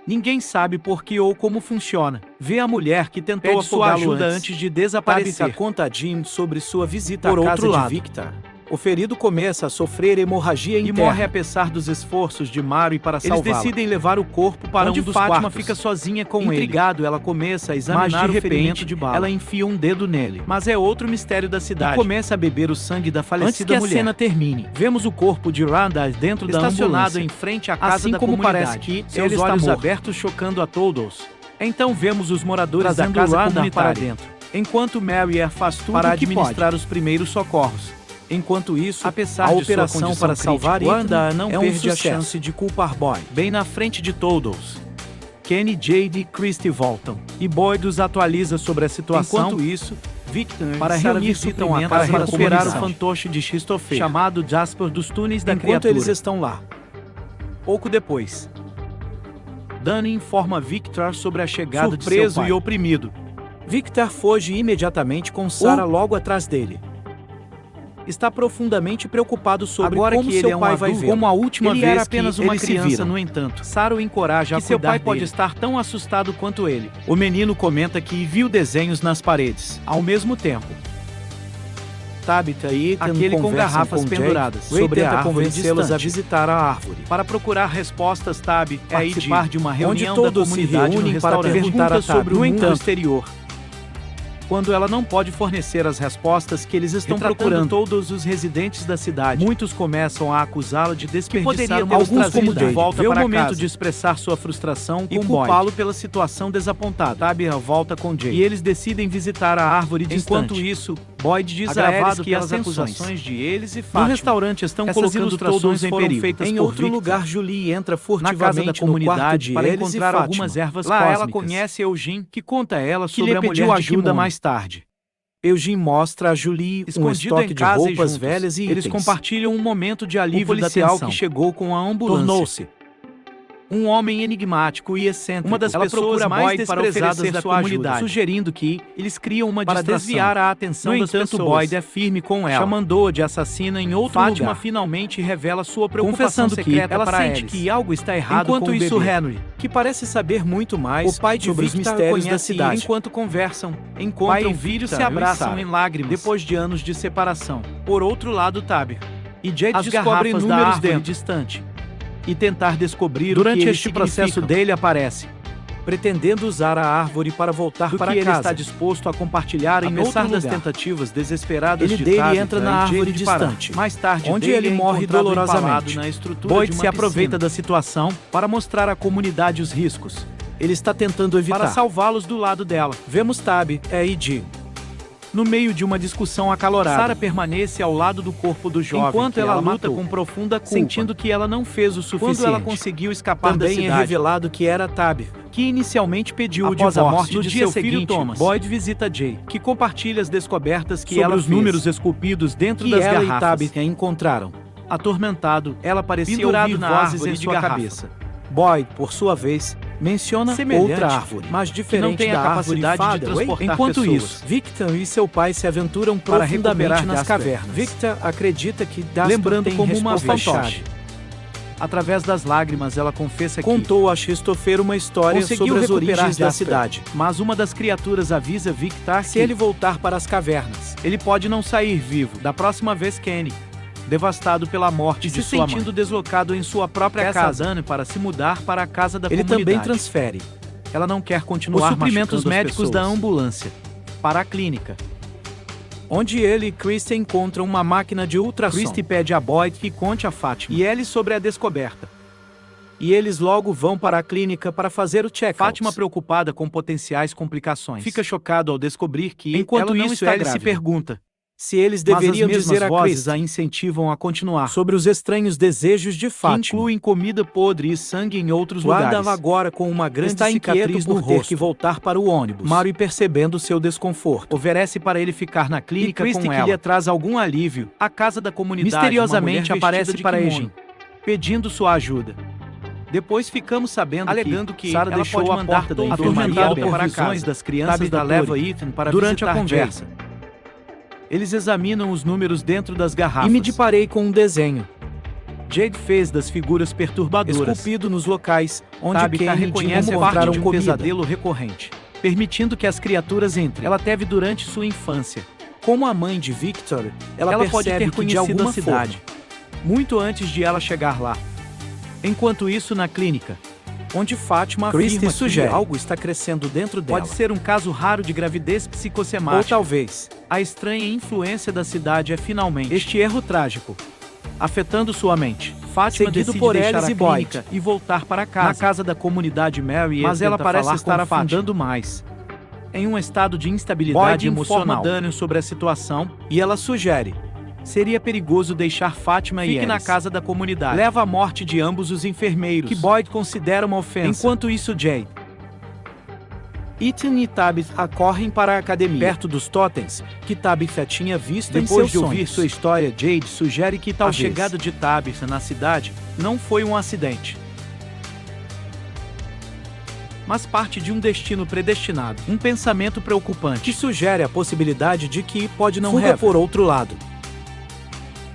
Ninguém sabe por que ou como funciona. Vê a mulher que tentou sua ajuda antes de desaparecer. Tabitha conta a Jim sobre sua visita à casa de Victor. O ferido começa a sofrer hemorragia interna. E morre apesar dos esforços de Mary para salvá-lo. Eles decidem levar o corpo para um dos quartos. Fátima fica sozinha com ele. Intrigado, ela começa a examinar o ferimento de bala. Ela enfia um dedo nele. Mas é outro mistério da cidade. E começa a beber o sangue da falecida mulher. Antes que a cena termine, vemos o corpo de Randall dentro da ambulância, estacionado em frente à casa da comunidade. Parece que seus olhos abertos chocando a todos. Então vemos os moradores da casa comunitária para dentro. Enquanto Mary faz tudo para administrar os primeiros socorros. Enquanto isso, apesar a operação para salvar Wanda não perde a chance de culpar Boyd. Bem na frente de todos, Kenny, Jade e Christie voltam, e Boyd os atualiza sobre a situação. Enquanto isso, Victor para reunir visitam a casa para recuperar o fantoche de Christopher, chamado Jasper dos túneis da criatura. Enquanto eles estão lá. Pouco depois, Danny informa Victor sobre a chegada de seu pai. E oprimido. Victor foge imediatamente com Sarah logo atrás dele. Está profundamente preocupado sobre agora como que ele seu pai vai ver. Como a última vez era apenas uma criança, no entanto. Sarah o encoraja a cuidar seu pai dele. Pode estar tão assustado quanto ele. O menino comenta que viu desenhos nas paredes. Ao mesmo tempo, Tabitha e Ethan aquele com garrafas com penduradas sobre a árvore, convencê-los a visitar a árvore. Para procurar respostas, Tabby é participar de uma reunião onde todos da comunidade se reúnem para perguntar sobre o mundo exterior. quando ela não pode fornecer as respostas que eles estão procurando. Todos os residentes da cidade, muitos começam a acusá-la de desperdiçar alguns como de volta para o casa. Momento de expressar sua frustração e culpá-lo pela situação desapontada. Tabby volta com Jay e eles decidem visitar a árvore distante. Enquanto isso, Boyd diz a eles que as acusações de eles e Fátima no restaurante estão colocando todos em perigo. Em outro lugar, Julie entra furtivamente na casa da comunidade para encontrar algumas ervas cósmicas. Lá ela conhece Eugene, que conta a ela sobre a mulher de ajuda mais tarde. Eugene mostra a Julie um estoque de roupas velhas e eles compartilham um momento de alívio da tensão que chegou com a ambulância. Tornou-se um homem enigmático e excêntrico. Uma das pessoas mais desprezadas da comunidade, sugerindo que eles criam uma distração para desviar a atenção das pessoas. Boyd é firme com ela, chamando-a de assassina em outro lugar. Fátima finalmente revela sua preocupação secreta ela para sente que algo está errado com o bebê. Enquanto isso, Henry, que parece saber muito mais o pai de sobre Victor os mistérios da cidade. Enquanto conversam, encontram vídeos se abraçam em lágrimas depois de anos de separação. Por outro lado, Tabby e Jade descobrem números distante e tentar descobrir durante o que este processo dele aparece, pretendendo usar a árvore para voltar para que casa. Ele está disposto a compartilhar em outro lugar. Das tentativas desesperadas ele de Tabby entra na árvore distante, mais tarde onde ele morre dolorosamente. Na estrutura Boyd de uma se aproveita piscina da situação para mostrar à comunidade os riscos. Ele está tentando evitar para salvá-los do lado dela. Vemos Tabby e Dee no meio de uma discussão acalorada. Sarah permanece ao lado do corpo do jovem enquanto ela luta com profunda culpa, sentindo que ela não fez o suficiente. Quando ela conseguiu escapar da cidade, é revelado que era Tabby, que inicialmente pediu o divórcio. A morte no de dia seu seguinte, filho Thomas, Boyd visita Jay, que compartilha as descobertas que sobre ela os fez. números esculpidos dentro que das ela garrafas. E Tabby encontraram. Atormentado, ela parecia pendurado ouvir na vozes árvore em de sua garrafa. cabeça. Boyd, por sua vez, menciona outra árvore, mas diferente que não tem a da capacidade árvore de transportar Enquanto pessoas. Isso, Victor e seu pai se aventuram para profundamente nas Jasper. cavernas. Victor acredita que Jasper lembrando tem como uma fantoche. Através das lágrimas, ela confessa que contou a Christopher uma história sobre as origens da cidade. Mas uma das criaturas avisa Victor se ele voltar para as cavernas, ele pode não sair vivo. Da próxima vez, Kenny, devastado pela morte de sua mãe, se sentindo deslocado em sua própria casa, Dani para se mudar para a casa da comunidade. Ele também transfere. Ela não quer continuar os suprimentos médicos da ambulância para a clínica, onde ele e Christy encontram uma máquina de ultrassom. Christy pede a Boyd que conte a Fátima e ele sobre a descoberta. E eles logo vão para a clínica para fazer o check-out. Fátima, preocupada com potenciais complicações, fica chocado ao descobrir que, enquanto ela não está grávida, se pergunta se eles deveriam dizer a Christy, a incentivam a continuar sobre os estranhos desejos de Fátima, que incluem comida podre e sangue em outros lugares. Guarda agora com uma grande cicatriz no rosto, ter que voltar para o ônibus. Mary, percebendo seu desconforto, oferece para ele ficar na clínica com ela, que lhe traz algum alívio. A casa da comunidade misteriosamente aparece para Eugene, pedindo sua ajuda. Depois ficamos sabendo alegando que Sarah deixou a porta da enfermaria para visões das crianças da leva Ethan para durante a conversa. Eles examinam os números dentro das garrafas. E me deparei com um desenho. Jade fez das figuras perturbadoras, esculpido nos locais onde Tabby reconhece parte de um comida. pesadelo recorrente, permitindo que as criaturas entrem. Ela teve durante sua infância. Como a mãe de Victor, ela pode ter conhecido a cidade, muito antes de ela chegar lá. Enquanto isso, na clínica, onde Fátima afirma sugere que algo está crescendo dentro dela. Pode ser um caso raro de gravidez psicossomática. Ou talvez a estranha influência da cidade é finalmente este erro trágico, afetando sua mente. Fátima decide por deixar a e clínica e voltar para casa. Na casa da comunidade, Mary, mas ela parece estar afundando mais. Em um estado de instabilidade emocional. Daniel sobre a situação e ela sugere: seria perigoso deixar Fátima e na casa da comunidade. Leva à morte de ambos os enfermeiros, que Boyd considera uma ofensa. Enquanto isso, Jay, Ethan e Tabitha correm para a academia, perto dos totens, que Tabitha tinha visto em seus sonhos. Depois de ouvir sua história, Jade sugere que a chegada de Tabitha na cidade não foi um acidente, mas parte de um destino predestinado. Um pensamento preocupante que sugere a possibilidade de que pode não fuga por outro lado.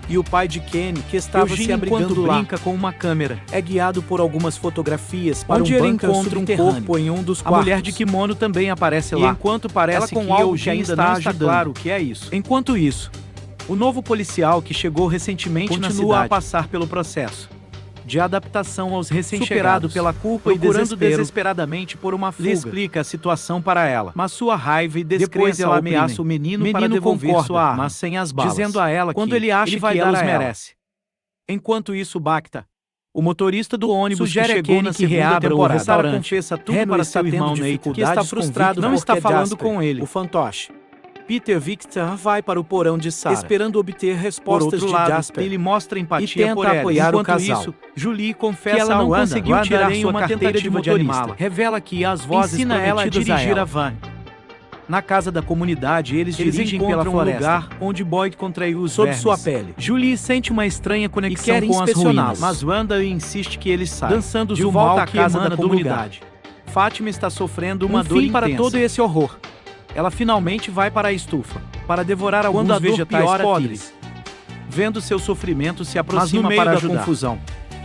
E o pai de Kenny, que estava Eugene, se abrigando enquanto lá, brinca com uma câmera, é guiado por algumas fotografias para onde ele encontra um corpo em um dos quartos. A mulher de kimono também aparece lá. E enquanto parece ela com algo que ainda não está claro o que é isso. Enquanto isso, o novo policial que chegou recentemente continua a passar pelo processo. de adaptação aos recém-chegados, superado pela culpa e procurando desesperadamente por uma fuga. Lhe explica a situação para ela, mas sua raiva e descrença ela ameaça o menino para devolver sua arma, mas sem as balas, dizendo a ela que ele acha que ela os merece. Enquanto isso, Bacta, o motorista do ônibus, sugere que chegou na segunda temporada, Sarah confessa tudo para seu irmão Nate, que está frustrado, não está falando com ele, o fantoche. Peter Victor vai para o porão de Sarah, esperando obter respostas de Jasper. Ele mostra empatia e tenta por ela. apoiar Enquanto o casal. Isso, Julie confessa que ela não conseguiu tirar sua uma carteira de motorista. Revela que as vozes ensina ela a dirigir a van. Na casa da comunidade, eles dirigem pela floresta, um lugar onde Boyd contraiu os sob vermes. sua pele. Julie sente uma estranha conexão e com as ruínas, mas Wanda insiste que eles saiam, dançando de volta à casa da comunidade. Fátima está sofrendo uma dor intensa para todo esse horror. Ela finalmente vai para a estufa, para devorar alguns vegetais podres. Vendo seu sofrimento, se aproxima no meio para da ajudar. Confusão.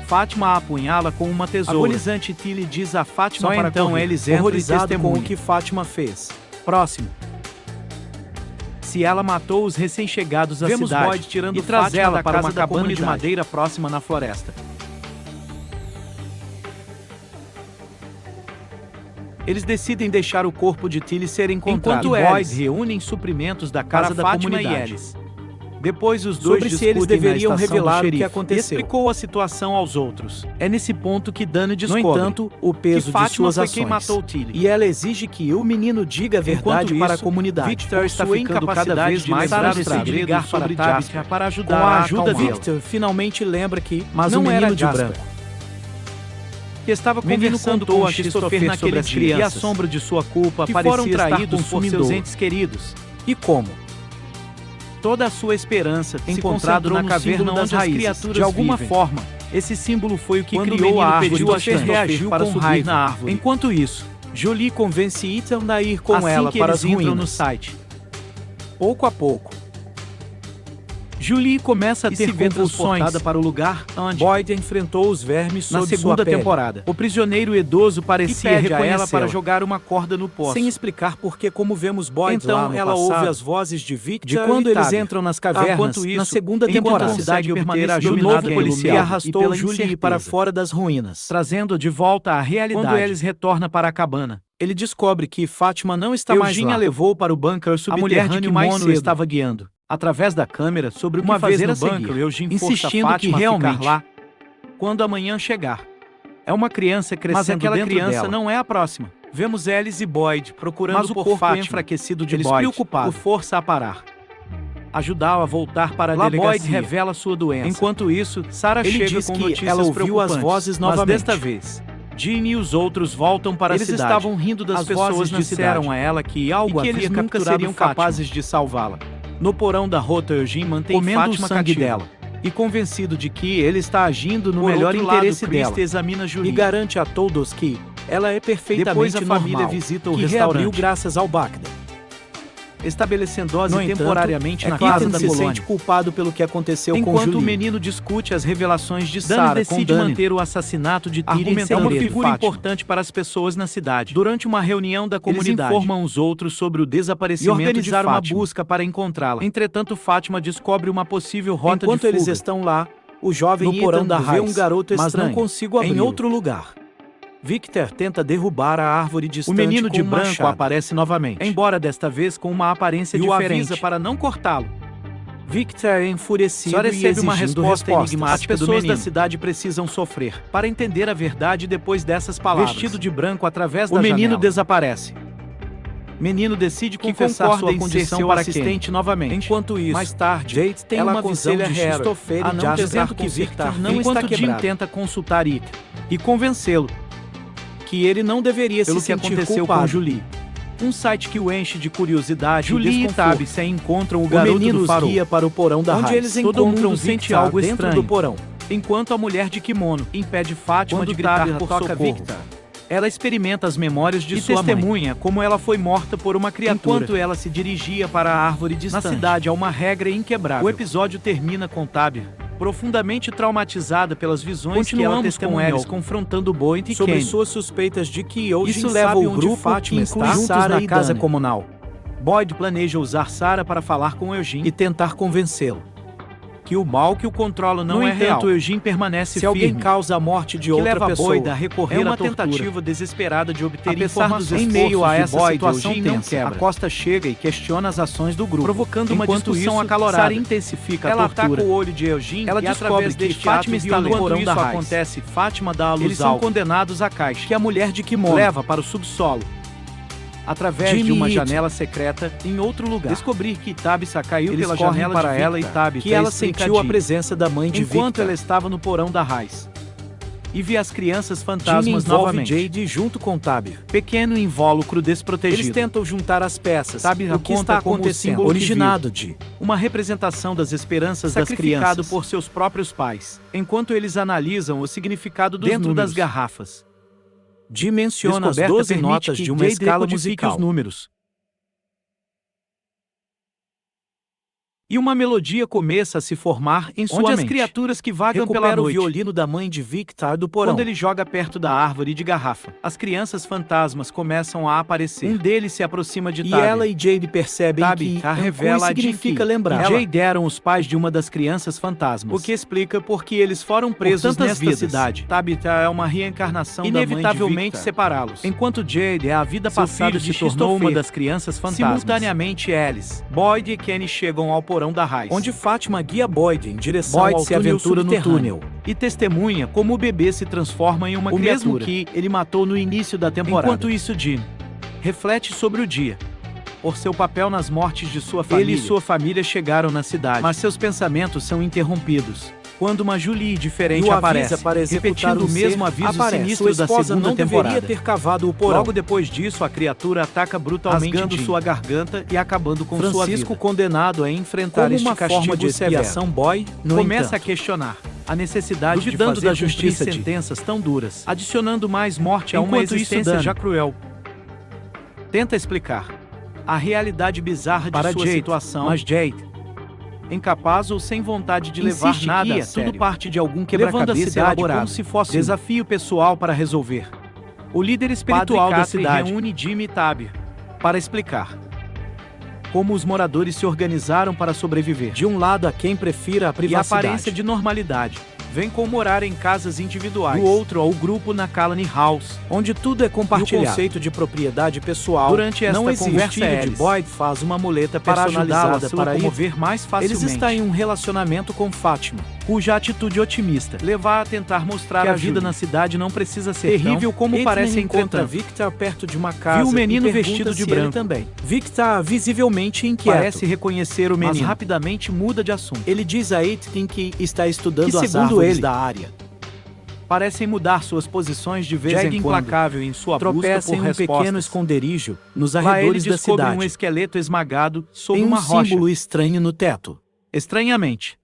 Fátima a apunhala com uma tesoura. Agonizante, Tilly diz a Fátima Só para então correr, eles entram e testemunham com o que Fátima fez. Próximo. Se ela matou os recém-chegados à Vemos cidade Boyd tirando e traz Fátima ela da para casa uma da cabana de comunidade. madeira próxima na floresta. Eles decidem deixar o corpo de Tilly ser encontrado. Enquanto Boyd reúnem suprimentos da casa da Fátima comunidade. e Alice. Depois os dois Sobre se discutem eles deveriam na estação revelar do o que xerife aconteceu. E explicou a situação aos outros. É nesse ponto que Dani descobre. No entanto, o peso que Fátima de suas foi ações. quem matou Tilly. E ela exige que o menino diga a verdade para a comunidade. Victor está Sua ficando cada vez de mais lembrar frustrado de ligar para Tabitha para ajudar Com a a ajuda acalmá-la. Victor finalmente lembra que Mas não o menino era de Jasper. branco, que estava Menino conversando contou com a Christopher naquele dia e a sombra de sua culpa que parecia foram estar traídos por por seus seus entes queridos. E como? Toda a sua esperança se Encontrado concentrou na no caverna símbolo onde onde as as criaturas criaturas de alguma vivem. forma. Esse símbolo foi o que Quando o criou menino a árvore. pediu, Christopher reagiu para com subir raiva. na árvore. Enquanto isso, Julie convence Ethan a ir com assim ela que para eles as entram ruínas. no site. Pouco a pouco, Julie começa a E ter se vê convulsões transportada para o lugar onde, Boyd enfrentou os vermes na sob segunda sua pele, temporada, o prisioneiro idoso parecia pede a ela reconhecê-la para jogar uma corda no poço. sem explicar porque, como vemos Boyd Então, lá no ela passado, ouve as vozes de Victor de quando e eles Tabitha. entram nas cavernas, Enquanto isso, na segunda enquanto temporada, a cidade consegue obter obter ajuda ajuda do novo do policial e arrastou pela Julie incerteza. para fora das ruínas. trazendo de volta à realidade. Quando eles retorna para a cabana, Ele descobre que Fátima não está mais Eugênia lá. levou para o bunker A mulher de subterrâneo mais mais cedo estava guiando, através da câmera, sobre o que Uma vez fazer no a seguir. bunker, Eugênia insistindo força que Fátima a ficar realmente lá quando amanhã chegar. É uma criança crescendo Mas aquela dentro criança dela. não é a próxima. Vemos Alice e Boyd procurando Mas o por corpo Fátima, enfraquecido de eles Boyd, preocupados, por força a parar. Ajudá-la a voltar para a Lá delegacia. Boyd revela sua doença. Enquanto isso, Sarah Ele chega diz com que notícias ela ouviu preocupantes, as vozes mas novamente. desta vez, Jean e os outros voltam para Eles a cidade. estavam rindo das As pessoas vozes na disseram cidade. a ela que algo E que havia eles nunca capturado seriam Fátima. capazes de salvá-la. No porão da rota, Eugene mantém Comendo Fátima o sangue cativa. dela. E convencido de que ele está agindo no Por melhor outro lado, interesse Christie dela, examina Julie. E garante a todos que ela é perfeitamente Depois a família normal, visita o que restaurante, reabriu graças ao Bacta. estabelecendo dose No entanto, temporariamente é na claro casa que da se colônia. sente culpado pelo que aconteceu com Enquanto Julie. o menino discute as revelações de Dani Sarah, decide com Dani manter o assassinato de Tilly Argumentando é uma segredo. figura Fátima. importante para as pessoas na cidade. Durante uma reunião da comunidade, Eles informam os outros sobre o desaparecimento e organizaram de uma Fátima. busca para encontrá-la. Entretanto, Fátima descobre uma possível rota Enquanto de fuga. eles estão lá, o jovem No porão Ethan da vê raiz, um garoto mas estranho não consigo em abri-lo. outro lugar. Victor tenta derrubar a árvore O distante menino com de um branco machado. aparece novamente, embora desta vez com uma aparência E o diferente, avisa para não cortá-lo. Victor é enfurecido Só e recebe uma exigindo resposta respostas. enigmática. As do pessoas menino. da cidade precisam sofrer para entender a verdade depois dessas palavras. Vestido de branco através O da menino janela. desaparece. Menino decide Que confessar concorda sua em condição ser seu para assistente Kenny. novamente. Enquanto isso, mais tarde, Jade tem ela uma visão aconselha de Harry Christopher a e não Jasper dizendo que consertar Victor não não está enquanto Jim quebrado. tenta consultar Ike e convencê-lo que ele não deveria pelo se que sentir aconteceu culpado. com Julie. Um site que o enche de curiosidade Julie e e desconforto. Tabitha encontram o O garoto menino do os farol, guia para o porão da onde raiz. eles Todo encontram mundo sente Victor algo dentro estranho do porão, enquanto a mulher de kimono impede Fátima Quando de gritar Tabitha por toca socorro. Victor. Ela experimenta as memórias de E sua testemunha mãe, como ela foi morta por uma criatura. Enquanto ela se dirigia para a árvore distante. Na cidade há uma regra inquebrável. O episódio termina com Tabitha profundamente traumatizada pelas visões que ela Continuamos com testemunhou, Alice confrontando Boyd e sobre Kenny. suas suspeitas de que Eugene Isso leva sabe o onde grupo Fátima que inclui está juntos Sarah na e casa Dani. comunal. Boyd planeja usar Sarah para falar com Eugene E tentar convencê-lo que o mal que o controla não é real. No entanto, Eugene permanece firme. Se alguém causa a morte de outra pessoa, Boyd a recorrer à tentativa desesperada de obter informações. Em meio a essa situação tensa, a Costa chega e questiona as ações do grupo, provocando uma discussão acalorada. Sarah intensifica a tortura. Ela ataca o olho de Eugene ela e através que Fátima está no porão da raiz. Acontece, Fátima dá a luz. Eles são condenados à caixa, que a mulher de kimono leva para o subsolo, através de uma janela secreta em outro lugar. Descobrir que Tabitha caiu pela janela para ela e Tabitha que ela sentiu a presença da mãe de Victor enquanto ela estava no porão da raiz. E vi as crianças fantasmas novamente. Jade junto com Tabitha. Pequeno invólucro desprotegido. Eles tentam juntar as peças. Tabitha o que está acontecendo? Originado de uma representação das esperanças das crianças por seus próprios pais, enquanto eles analisam o significado dos dentro números. Das garrafas. Dimensiona as 12 notas de uma escala musical. Os números. E uma melodia começa a se formar em sua mente. As criaturas que vagam pela noite. O violino da mãe de Victor do porão. Quando ele joga perto da árvore de garrafa, as crianças fantasmas começam a aparecer. Um deles se aproxima de Tabby. E ela e Jade percebem que revela significa lembrar. Jade eram os pais de uma das crianças fantasmas, o que explica por que eles foram presos nesta cidade. Tabitha é uma reencarnação inevitavelmente separá-los. Enquanto Jade é a vida passada se tornou uma das crianças fantasmas. Simultaneamente Alice, Boyd e Kenny chegam ao porão da raiz, onde Fátima guia Boyd em direção ao se aventura no túnel e testemunha como o bebê se transforma em uma criatura, mesmo que ele matou no início da temporada. Enquanto isso, Jim reflete sobre o dia. Por seu papel nas mortes de sua família, ele e sua família chegaram na cidade, mas seus pensamentos são interrompidos quando uma Julie diferente aparece, repetindo o mesmo aviso sinistro da segunda temporada. Ter cavado o porão. Logo depois disso, a criatura ataca brutalmente, rasgando sua garganta e acabando com sua vida. Francisco, condenado a enfrentar este castigo de expiação, Boyd começa a questionar a necessidade de fazer da justiça sentenças tão duras, adicionando mais morte a uma existência já cruel. Tenta explicar a realidade bizarra de sua situação, mas Jade, incapaz ou sem vontade de levar nada a sério, tudo parte de algum quebra-cabeça elaborado, como se fosse desafio pessoal para resolver. O líder espiritual da cidade reúne Jimmy e Tabby para explicar como os moradores se organizaram para sobreviver. De um lado, a quem prefira a privacidade e a aparência de normalidade vem com morar em casas individuais. Do outro, ao grupo na Colony House, onde tudo é compartilhado. E o conceito de propriedade pessoal. Durante esta conversa, de Boyd faz uma muleta personalizada para mover mais facilmente. Eles estão em um relacionamento com Fátima, cuja atitude otimista leva a tentar mostrar que a vida na cidade não precisa ser terrível como parece. Encontra Victor perto de uma casa. Viu o menino vestido de branco também. Victor visivelmente inquieto. Parece reconhecer o menino, mas rapidamente muda de assunto. Ele diz a Aitken que está estudando as árvores da área. Parecem mudar suas posições de vez em quando. Implacável em sua busca por respostas. Em um pequeno esconderijo nos arredores da cidade. Um esqueleto esmagado sob tem uma rocha. Símbolo estranho no teto. Estranhamente,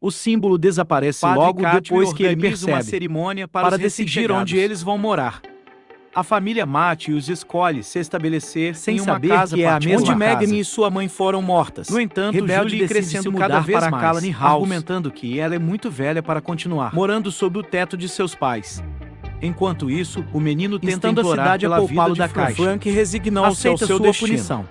o símbolo desaparece logo depois que ele percebe uma cerimônia para decidir onde eles vão morar. A família Matthews os escolhe se estabelecer sem uma casa que é a mesma onde Megan e sua mãe foram mortas. No entanto, Julie crescendo cada vez mais, Colony House, argumentando que ela é muito velha para continuar morando sob o teto de seus pais. Enquanto isso, o menino tenta implorar pela vida da caixa. Frank resignou-se ao seu destino. Punição,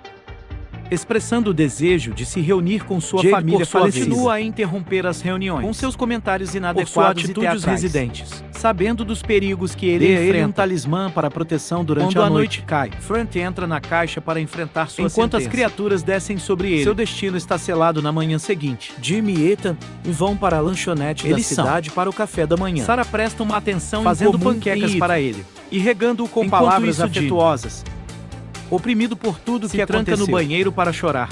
expressando o desejo de se reunir com sua família, continua a interromper as reuniões com seus comentários inadequados e teatrais. Residentes, sabendo dos perigos que ele enfrenta, um talismã para proteção durante a noite cai. Frank entra na caixa para enfrentar sua sentença. As criaturas descem sobre ele, seu destino está selado na manhã seguinte. Jimmy e Ethan vão para a lanchonete da cidade para o café da manhã. Sarah presta uma atenção fazendo panquecas para ele e regando-o com palavras afetuosas. Oprimido por tudo que aconteceu, no banheiro para chorar,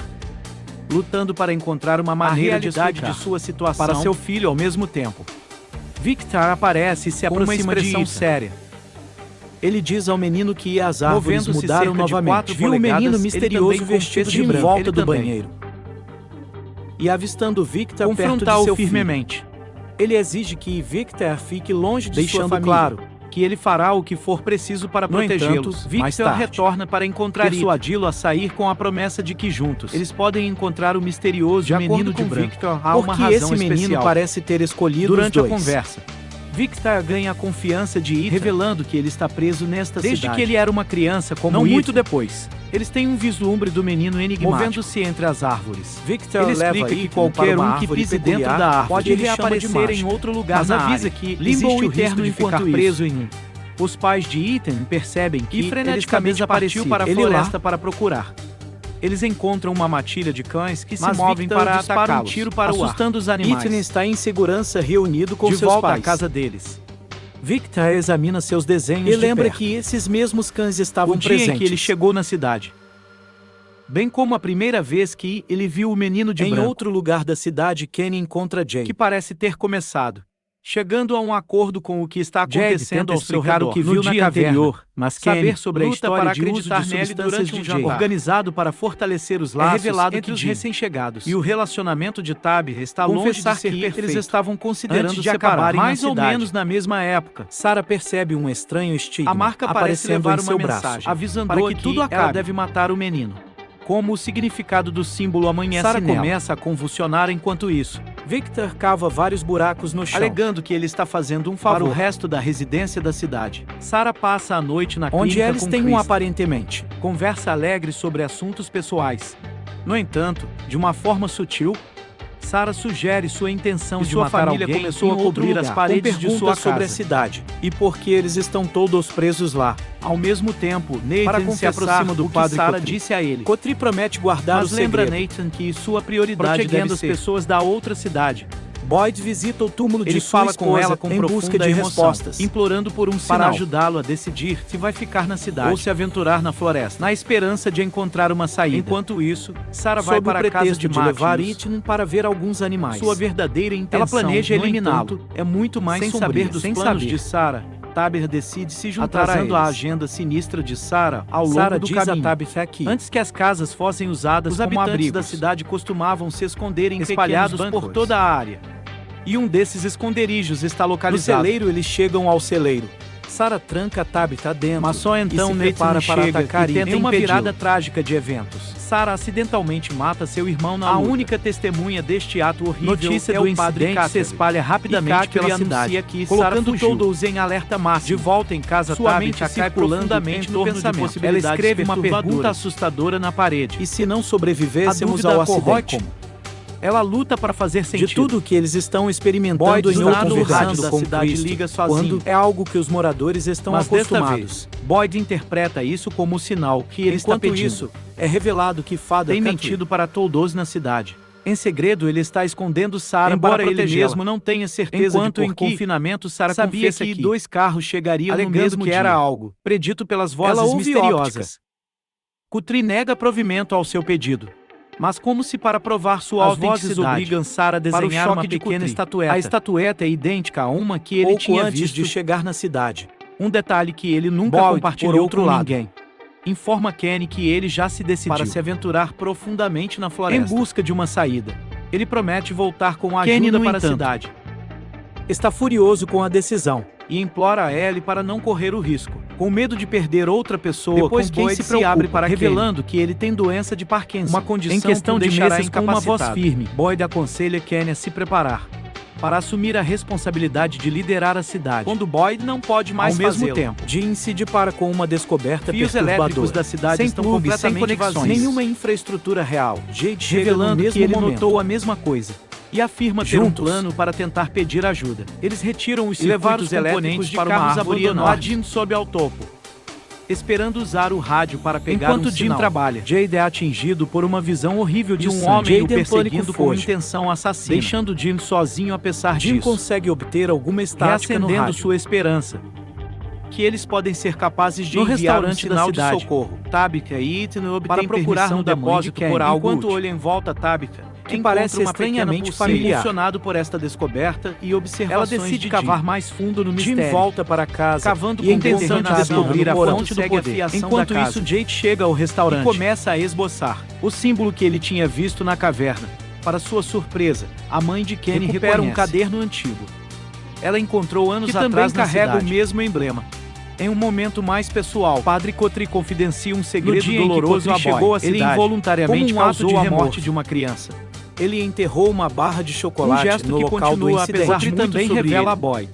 lutando para encontrar uma maneira de explicar de sua situação para seu filho ao mesmo tempo. Victor aparece e se aproxima de Ethan. Séria. Ele diz ao menino que as árvores mudaram novamente. Viu o menino misterioso vestido de branco volta do banheiro. E avistando Victor perto de seu firmemente. Ele exige que Victor fique longe de sua família. Claro que ele fará o que for preciso para protegê-los. Victor retorna para encontrar Suadilo a sair com a promessa de que juntos eles podem encontrar o misterioso menino de branco. Há uma razão esse menino especial. Parece ter escolhido durante os dois. A conversa. Victor ganha a confiança de Ethan, revelando que ele está preso nesta cidade. Desde que ele era uma criança como Não Ethan. muito depois. Eles têm um vislumbre do menino enigmático, movendo-se entre as árvores. Victor ele explica que qualquer um que pise dentro da árvore pode reaparecer em outro lugar, mas avisa que limbo eterno enquanto preso em um. Os pais de Ethan percebem que freneticamente partiu para a floresta para procurar. Eles encontram uma matilha de cães que se movem para atacar um tiro para assustando os animais. Ethan está em segurança reunido com seus pais. De volta à casa deles. Victor examina seus desenhos e lembra que esses mesmos cães estavam presentes em que ele chegou na cidade. Bem como a primeira vez que ele viu o menino de branco. Em outro lugar da cidade, Kenny encontra Jay, que parece ter começado. Chegando a um acordo com o que está acontecendo ao explicar o que viu na caverna, mas saber sobre a história para acreditar nele durante um jantar organizado para fortalecer os laços revelado entre os recém-chegados. E o relacionamento de Tabitha está longe de ser perfeito. Eles estavam considerando se acabarem mais ou menos na mesma época. Sarah percebe um estranho estigma. A marca parece levar uma mensagem, avisando para que tudo acabe. Ela deve matar o menino. Como o significado do símbolo amanhece Sarah nela. Começa a convulsionar enquanto isso. Victor cava vários buracos no chão, alegando que ele está fazendo um favor para o resto da residência da cidade. Sarah passa a noite na clínica onde eles com têm Chris. Aparentemente Conversa alegre sobre assuntos pessoais. No entanto, de uma forma sutil, Sarah sugere sua intenção de matar alguém. Sua família começou a cobrir as paredes de sua casa sobre a cidade e porque eles estão todos presos lá. Ao mesmo tempo, Nathan se aproxima do padre Sarah disse a ele. Kotri promete guardar o segredo. Mas lembra Nathan que sua prioridade deve ser as pessoas da outra cidade. Boyd visita o túmulo de sua esposa com ela em busca de respostas, implorando por um sinal para ajudá-lo a decidir se vai ficar na cidade ou se aventurar na floresta, na esperança de encontrar uma saída. Enquanto isso, Sarah vai para a casa de levar Ethan para ver alguns animais. Sua verdadeira intenção, ela planeja eliminá-lo, é muito mais sem saber dos planos de Sarah. Tabitha decide se juntar a agenda sinistra de Sarah ao longo do caminho. Antes que as casas fossem usadas como abrigos, da cidade costumavam se esconder em espalhados por toda a área. E um desses esconderijos está localizado. No celeiro, eles chegam ao celeiro. Sarah tranca Tabitha dentro, mas só então Nathan para atacar e tenta uma virada trágica de eventos. Sarah acidentalmente mata seu irmão na luta. A única testemunha deste ato horrível notícia do incidente se espalha rapidamente pela cidade, colocando todos em alerta máximo. De volta em casa, sua mente cai profundamente no pensamento. Ela escreve uma pergunta assustadora na parede. E se não sobrevivêssemos ao acidente? Ela luta para fazer sentido. De tudo que eles estão experimentando em outro rádio da cidade liga sozinho. Quando é algo que os moradores estão acostumados. Boyd interpreta isso como um sinal que ele está pedindo. Isso, é revelado que Fada tem mentido para todos na cidade. Em segredo, ele está escondendo Sarah, embora ele mesmo não tenha certeza de em confinamento, Sarah sabia que 2 carros chegariam no mesmo que era algo predito pelas vozes misteriosas. Kutri nega provimento ao seu pedido. Mas como se para provar sua autenticidade, obrigam Sarah a desenhar uma pequena estatueta. A estatueta é idêntica a uma que ele tinha antes visto de chegar na cidade. Um detalhe que ele nunca compartilhou com ninguém. Informa Kenny que ele já se decidiu para se aventurar profundamente na floresta em busca de uma saída. Ele promete voltar com a ajuda para a cidade. Está furioso com a decisão e implora a Ellie para não correr o risco, com medo de perder outra pessoa. Depois Boyd se abre para revelando que ele tem doença de Parkinson, uma condição em questão de meses com uma voz firme. Boyd aconselha Kenny a se preparar para assumir a responsabilidade de liderar a cidade, quando Boyd não pode mais fazê-lo. Ao mesmo tempo, Jim se depara com uma descoberta fios elétricos da cidade estão completamente vazios, nenhuma infraestrutura real. Jade revelando que ele notou a mesma coisa e afirma ter um plano para tentar pedir ajuda. Eles retiram os circuitos elétricos para uma árvore enorme. Jim sobe ao topo, esperando usar o rádio para pegar enquanto Jim trabalha. Jade é atingido por uma visão horrível de um homem o perseguindo com intenção assassina, deixando Jim sozinho apesar disso. Jim consegue obter alguma estática no rádio, sua esperança que eles podem ser capazes de enviar um sinal de socorro. Tabitha e Ethan obtêm para procurar no depósito por algo enquanto olha em volta Tabitha, que parece estranhamente familiar. Emocionado por esta descoberta e observações, ela decide cavar mais fundo no mistério. Jim volta para casa cavando com intenção de descobrir a fonte do poder. Enquanto isso, Jade chega ao restaurante e começa a esboçar o símbolo que ele tinha visto na caverna. Para sua surpresa, a mãe de Kenny recupera um caderno antigo. Ela encontrou anos atrás na cidade. Carrega o mesmo emblema. Em um momento mais pessoal, Padre Kotri confidencia um segredo doloroso a chegou à cidade. Ele involuntariamente causou a morte de uma criança. Ele enterrou uma barra de chocolate gesto no que local do incidente. Apesar de também revela a Boyd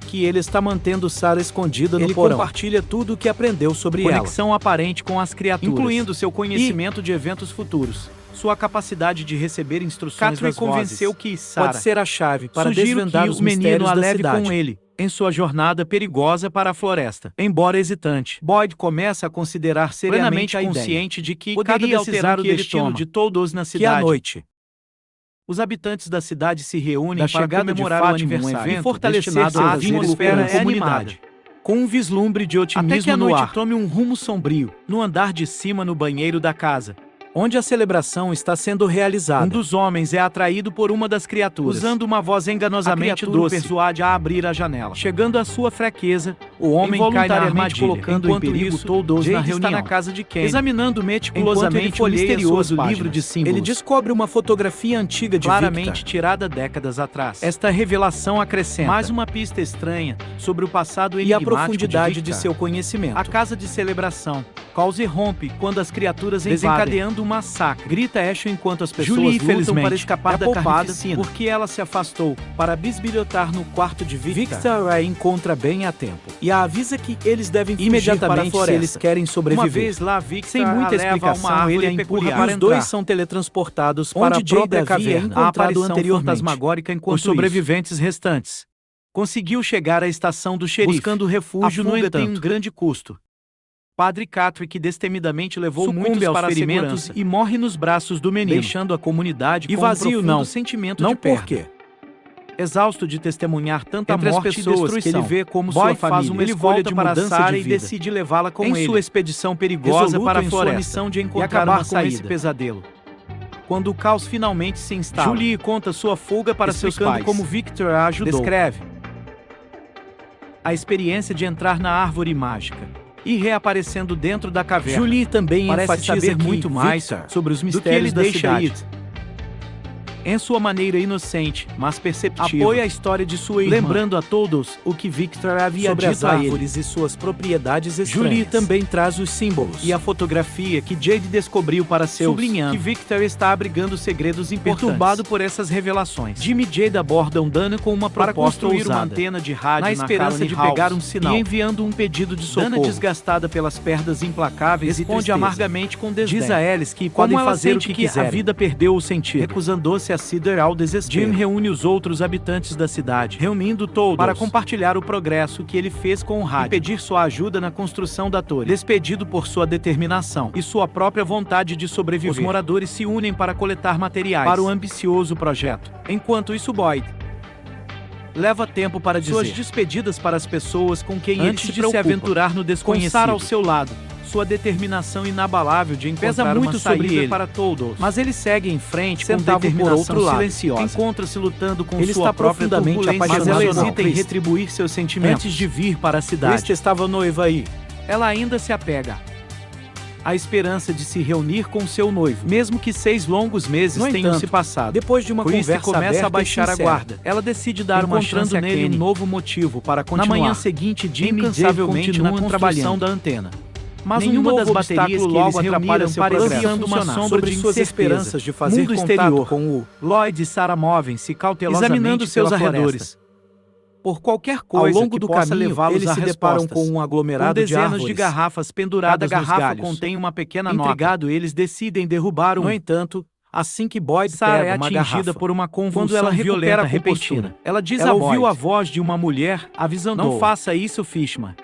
que ele está mantendo Sarah escondida no porão. Ele compartilha tudo o que aprendeu sobre ela. Conexão aparente com as criaturas, incluindo seu conhecimento de eventos futuros. Sua capacidade de receber instruções das convenceu que Sarah pode ser a chave para desvendar os o menino a leve cidade. Com ele em sua jornada perigosa para a floresta. Embora hesitante, Boyd começa a considerar seriamente consciente de que poderia alterar o destino de todos na cidade. Que à noite, os habitantes da cidade se reúnem para comemorar de o aniversário e fortalecer a atmosfera comunidade. Com um vislumbre de otimismo até que a noite tome um rumo sombrio, no andar de cima no banheiro da casa, onde a celebração está sendo realizada. Um dos homens é atraído por uma das criaturas, usando uma voz enganosamente doce, persuade a abrir a janela. Chegando à sua fraqueza, o homem cai na armadilha, colocando em perigo todos na reunião. Está na casa de Kenny, examinando meticulosamente o misterioso livro de símbolos. Ele descobre uma fotografia antiga de claramente Victor, tirada décadas atrás. Esta revelação acrescenta mais uma pista estranha sobre o passado e a profundidade de seu conhecimento. A casa de celebração causa irrompe quando as criaturas desencadeando um massacre. Grita Ashley enquanto as pessoas lutam para escapar da carnificina, porque ela se afastou para bisbilhotar no quarto de Victor. Victor a encontra bem a tempo e a avisa que eles devem fugir imediatamente para a floresta, se eles querem sobreviver. Uma vez lá, Victor sem muita explicação, ele empurra. Os dois são teletransportados para a própria caverna, a aparição fantasmagórica enquanto os sobreviventes restantes conseguiu chegar à estação do xerife, buscando refúgio. No entanto, tem um grande custo. Padre Catrick destemidamente levou muitos para ferimentos e morre nos braços do menino, deixando a comunidade com vazio, um profundo sentimento de perda. Por quê? Exausto de testemunhar tanta entre morte as pessoas e que ele vê como Boyd sua família, faz uma escolha de mudança e decide levá-la com ele em sua expedição perigosa para a floresta, sua missão de encontrar uma saída com esse pesadelo. Quando o caos finalmente se instala, Julie conta sua fuga para seus pais, como Victor a ajudou. Descreve a experiência de entrar na árvore mágica e reaparecendo dentro da caverna. Julie também parece saber muito mais sobre os mistérios da cidade. Em sua maneira inocente, mas perceptível, apoia a história de sua irmã, lembrando a todos o que Victor havia sobre dito as árvores e suas propriedades estranhas. Julie também traz os símbolos e a fotografia que Jade descobriu para seus, sublinhando que Victor está abrigando segredos importantes. Perturbado por essas revelações, Jim e Jade abordam Dana com uma proposta ousada, uma antena de rádio na esperança de pegar um sinal e enviando um pedido de socorro. Dana, desgastada pelas perdas implacáveis, responde amargamente com desdém. Diz a Alice que podem fazer o que quiserem. A vida perdeu o sentido, recusando-se a ceder ao desespero. Jim reúne os outros habitantes da cidade, reunindo todos para compartilhar o progresso que ele fez com o rádio e pedir sua ajuda na construção da torre. Despedido por sua determinação e sua própria vontade de sobreviver, os moradores se unem para coletar materiais para o ambicioso projeto. Enquanto isso, Boyd leva tempo para dizer suas despedidas para as pessoas com quem antes ele se aventurar no desconhecido. Com Sarah ao seu lado, sua determinação inabalável de encontrar muito sobre ele para todos. Mas ele segue em frente com determinação silenciosa. Encontra-se lutando com sua própria turbulência, mas ela hesita em retribuir seus sentimentos antes de vir para a cidade. Este estava noiva aí. Ela ainda se apega à esperança de se reunir com seu noivo, mesmo que 6 longos meses tenham se passado. Depois de uma conversa começa a baixar a guarda. Ela decide dar uma chance nele um novo motivo para continuar. Na manhã seguinte, Jim incansavelmente na construção da antena. Mas nenhuma das baterias que logo atrapalha seu progresso uma sombra sobre suas esperanças de fazer contato com o Lloyd e Sarah movem-se cautelosamente examinando seus arredores. Por qualquer coisa ao longo do caminho, eles se deparam com um aglomerado de árvores. De garrafas penduradas nos galhos. Contém uma pequena nota. Intrigado, eles decidem derrubar um. No entanto, assim que Boyd Sarah pega é uma atingida garrafa, por uma convulsão violenta repentina. Ela diz a Boyd, ouviu a voz de uma mulher avisando: não faça isso, Fishman.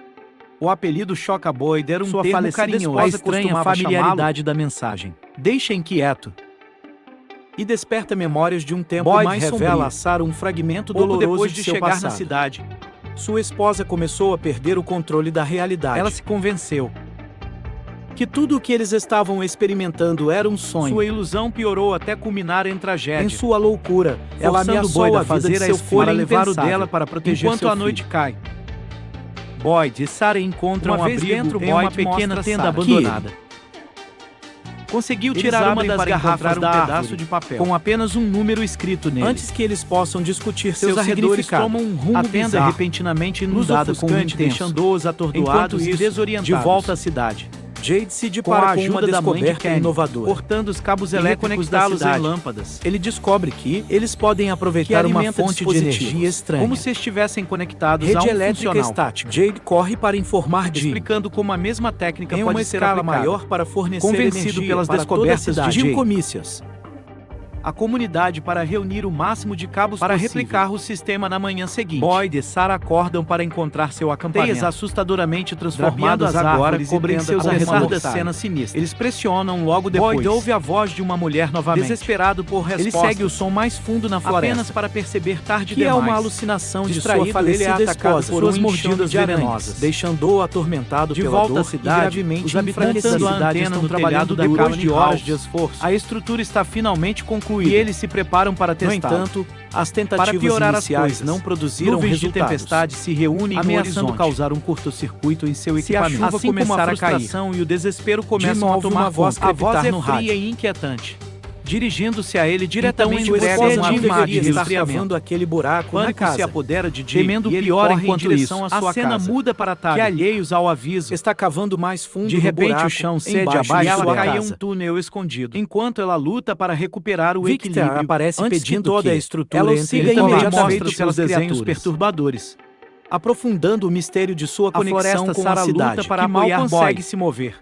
O apelido choca Boyd, era um sua termo carinhoso, a estranha familiaridade da mensagem. Deixa inquieto. E desperta memórias de um tempo Boyd mais sombrio. Revela a Sarah um fragmento doloroso depois de seu chegar passado. Na cidade. Sua esposa começou a perder o controle da realidade. Ela se convenceu que tudo o que eles estavam experimentando era um sonho. Sua ilusão piorou até culminar em tragédia. Em sua loucura, ela ameaçou Boyd a fazer seu filho para levar o dela para proteger enquanto seu a noite filho. cai. Boyd e Sarah encontram uma vez dentro em uma pequena tenda abandonada. Conseguiu tirar uma das garrafas da pedaço de papel com apenas um número escrito nele. Antes que eles possam discutir seus arredores tomam um rumo a tenda bizarro, repentinamente inundada com um intenso, deixando-os atordoados e desorientados. De volta à cidade, Jade se depara com uma descoberta inovadora, cortando os cabos elétricos da cidade em lâmpadas. Ele descobre que eles podem aproveitar uma fonte de energia estranha, como se estivessem conectados a um rede elétrica funcional estática. Jade corre para informar Jim, explicando como a mesma técnica em pode uma ser escala aplicada. maior para fornecer Convencido energia pelas para descobertas toda a de cidade. Jim Comícias. A comunidade para reunir o máximo de cabos para possível. replicar o sistema na manhã seguinte. Boyd e Sarah acordam para encontrar seu acampamento. Teias assustadoramente transformadas as agora árvores cobrem e seus tentam arredores da mortalha. cena sinistra. Eles pressionam logo depois. Boyd ouve a voz de uma mulher novamente. Desesperado por respostas. Ele segue o som mais fundo na floresta, apenas para perceber tarde que demais. é uma alucinação de sua Distraído, falecida ele é atacado esposa por suas um mordidas enxame de aranhas, venenosas, deixando-o atormentado de pela volta dor à cidade, e gravemente os habitantes enfraquecido. da cidade estão trabalhando depois de horas de esforço. A estrutura está finalmente concluída e eles se preparam para testar. No entanto, as tentativas para piorar iniciais as coisas, não produziram nuvens resultados. de tempestade se reúnem ameaçando no horizonte, causar um curto-circuito em seu equipamento. Se a chuva assim começar como a a cair, frustração e o desespero começam Jim a ouve tomar uma voz conta. A voz é no fria rádio. e inquietante. Dirigindo-se a ele diretamente, Então, entrega esposa um Jim armário deveria de estar resfriamento. cavando aquele buraco na Pânico casa. se apodera de Jim, Temendo e ele pior corre enquanto em direção isso, à sua a cena casa. muda para Tabby, Que alheios ao aviso, está cavando mais fundo de no repente buraco, o chão cede embaixo abaixo de e sua ela cai em casa. um túnel escondido, enquanto ela luta para recuperar o Victor equilíbrio. aparece Antes pedindo que toda que a estrutura ela o entre siga ele também imediatamente mostra pelos seus desenhos criaturas, perturbadores. aprofundando o mistério de sua conexão floresta com a Sarah cidade, luta para que mal apoiar consegue Boyd. se mover.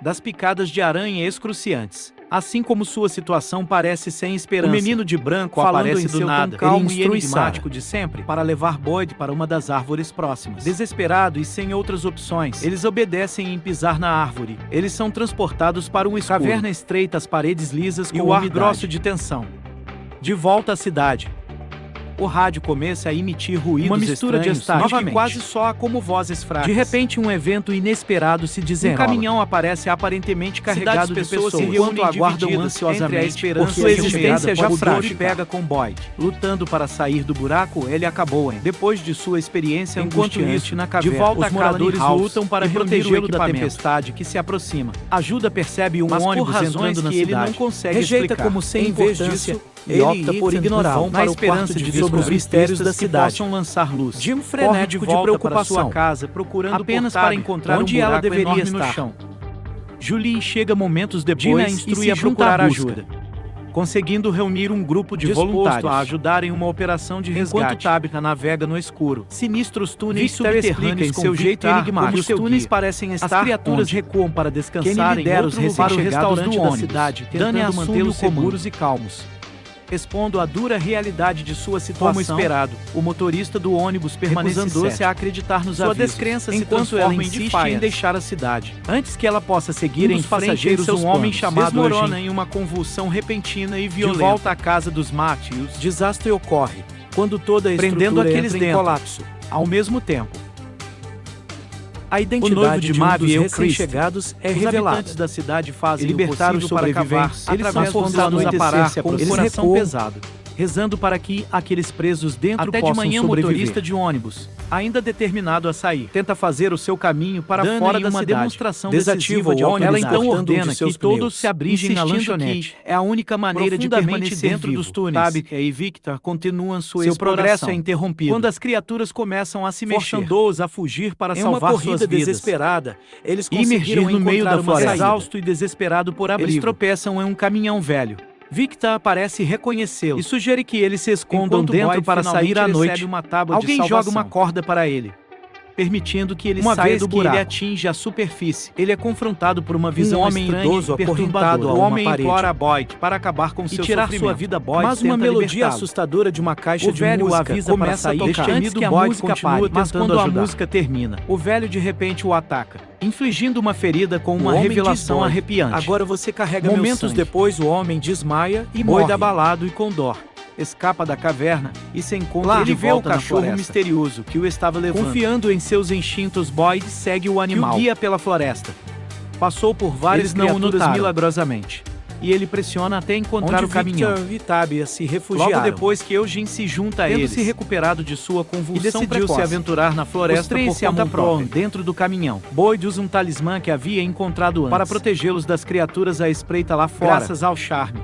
Das picadas de aranha excruciantes. Assim como sua situação parece sem esperança. O menino de branco Falando aparece em do seu nada, tom calmo ele e instrui enigmático Sarah de sempre para levar Boyd para uma das árvores próximas. Desesperado e sem outras opções, eles obedecem em pisar na árvore. Eles são transportados para um escuro. Caverna estreita, as paredes lisas com E o ar umidade. grosso de tensão. De volta à cidade. O rádio começa a emitir ruídos Uma mistura de estranhos, estáticos novamente. que quase soa como vozes fracas. De repente, um evento inesperado se desenrola. Um caminhão aparece aparentemente carregado de pessoas se reúnem enquanto aguardam divididas ansiosamente entre a esperança por sua e a existência já frágil. pega com Boyd. Lutando para sair do buraco, ele acabou em. Depois de sua experiência Enquanto angustiante isso, na caverna, de volta os a moradores Colony House lutam para e protegê-lo da equipamento. tempestade que se aproxima. Ajuda percebe um Mas por ônibus razões entrando na que ele cidade. não consegue Rejeita explicar. como sem Em vez importância disso, e ele opta por Ethan ignorá-lo vão na para o esperança quarto de de sobre os descobrir mistérios pistas da que cidade. possam lançar luz. Jim Corre frenético de volta preocupação, para sua casa, procurando apenas por para Tabby, encontrar onde um ela buraco deveria enorme estar. no chão. Julie chega momentos depois Gina e instrui se a junta procurar à busca, ajuda, conseguindo reunir um grupo de disposto voluntários a ajudar em uma operação de resgate. Enquanto Tabitha navega no escuro, sinistros túneis Victor explica subterrâneos em seu jeito enigmático. Os túneis parecem estar As criaturas onde recuam para descansar Kenny lidera os em outro lugar, para o restaurante do da ônibus. cidade, Dani tentando assume mantê-los o comando. seguros e calmos. Expondo a dura realidade de sua situação. Como esperado, o motorista do ônibus permanece recusando-se a acreditar nos Sua avisos, descrença se enquanto ela transforma em insiste defiance. em deixar a cidade. Antes que ela possa seguir Um em dos frente, passageiros, seus um homem planos chamado desmorona Eugene. em uma convulsão repentina e violenta. De volta à casa dos Matthews, Desastre ocorre quando toda a prendendo estrutura aqueles entra em dentro. colapso. Ao mesmo tempo, A identidade noivo de de Mavi um e dos o Christ. recém-chegados é os revelada. habitantes da cidade fazem E libertar o os possível para cavar. sobreviventes. Eles são Mas quando forçados a anoitecer parar se com o aproxima, coração recuam. pesado, rezando para que aqueles presos dentro Até de possam manhã, sobreviver. motorista de ônibus, ainda determinado a sair, tenta fazer o seu caminho para Dana, fora em da uma cidade. demonstração Desativa decisiva de o ônibus. Ela então autoridade, ordena de seus que todos pneus, se abriguem na insistindo lanchonete. que É a única maneira de profundamente permanecer dentro vivo. dos túneis. Tabitha e Victor continuam sua Seu exploração. progresso é interrompido. Quando as criaturas começam a se mexer, forçando-os a fugir para Em uma salvar corrida suas vidas. desesperada, eles E emergir conseguiram no meio encontrar da uma floresta. saída. Exausto e desesperado por abrigo. Eles tropeçam em um caminhão velho. Victor parece reconhecê-lo e sugere que eles se escondam Enquanto dentro Boyd para finalmente sair à noite. recebe uma tábua de Alguém joga salvação. uma corda para ele, permitindo que ele Uma saia vez do que buraco. ele Atinge a superfície. Ele é confrontado por uma visão homem estranha idoso e perturbadora. acorrentado a O uma homem parede. implora a Boyd para acabar com E seu tirar sofrimento. sua vida. Boyd Mas uma tenta melodia libertá-lo. assustadora de uma caixa O de velho o música avisa para começa a sair. tocar. Destemido Antes que a Boyd música continua pare, mas tentando quando a ajudar. música termina, o velho de repente o ataca, infligindo uma ferida com O uma homem diz revelação Boyd, arrepiante. Agora você carrega meu Momentos sangue. depois, o homem desmaia e Boyd morre. Abalado e com dor, escapa da caverna e se encontra Lá, ele de vê o volta na cachorro floresta. misterioso que o estava levando. Confiando em seus instintos, Boyd segue o animal, que o guia pela floresta. Passou por várias Eles não o criaturas notaram. milagrosamente, e ele pressiona até encontrar Onde o caminhão. Victor e Tabitha se refugiaram. Logo depois que Eugene se junta a Tendo eles, se recuperado de sua convulsão, e decidiu decidiu se se aventurar na floresta Os três por se conta amontoam própria dentro do caminhão. Boyd usa um talismã que havia encontrado antes para protegê-los das criaturas à espreita lá fora. Graças ao charme,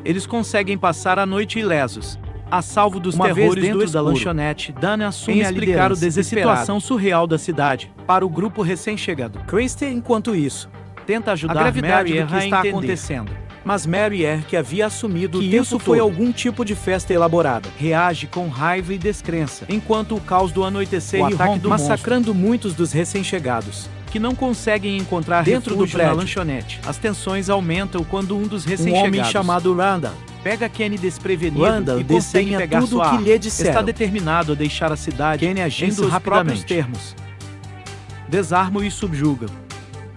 eles conseguem passar a noite ilesos. A salvo dos terrores dentro da lanchonete, Dana assume a liderança da situação surreal da cidade para o grupo recém-chegado. Christie, enquanto isso, tenta ajudar a gravidade do que está acontecendo. Mas Mary que havia assumido que isso foi algum tipo de festa elaborada, reage com raiva e descrença, enquanto o caos do anoitecer irrompe, massacrando muitos dos recém-chegados, que não conseguem encontrar dentro do prédio. Na lanchonete. As tensões aumentam quando um dos recém-chegados, homem chamado Randall, pega Kenny desprevenido e consegue pegar tudo sua que lhe disseram. Está determinado a deixar a cidade, Kenny agindo em seus rapidamente. próprios termos. Desarmam e subjugam,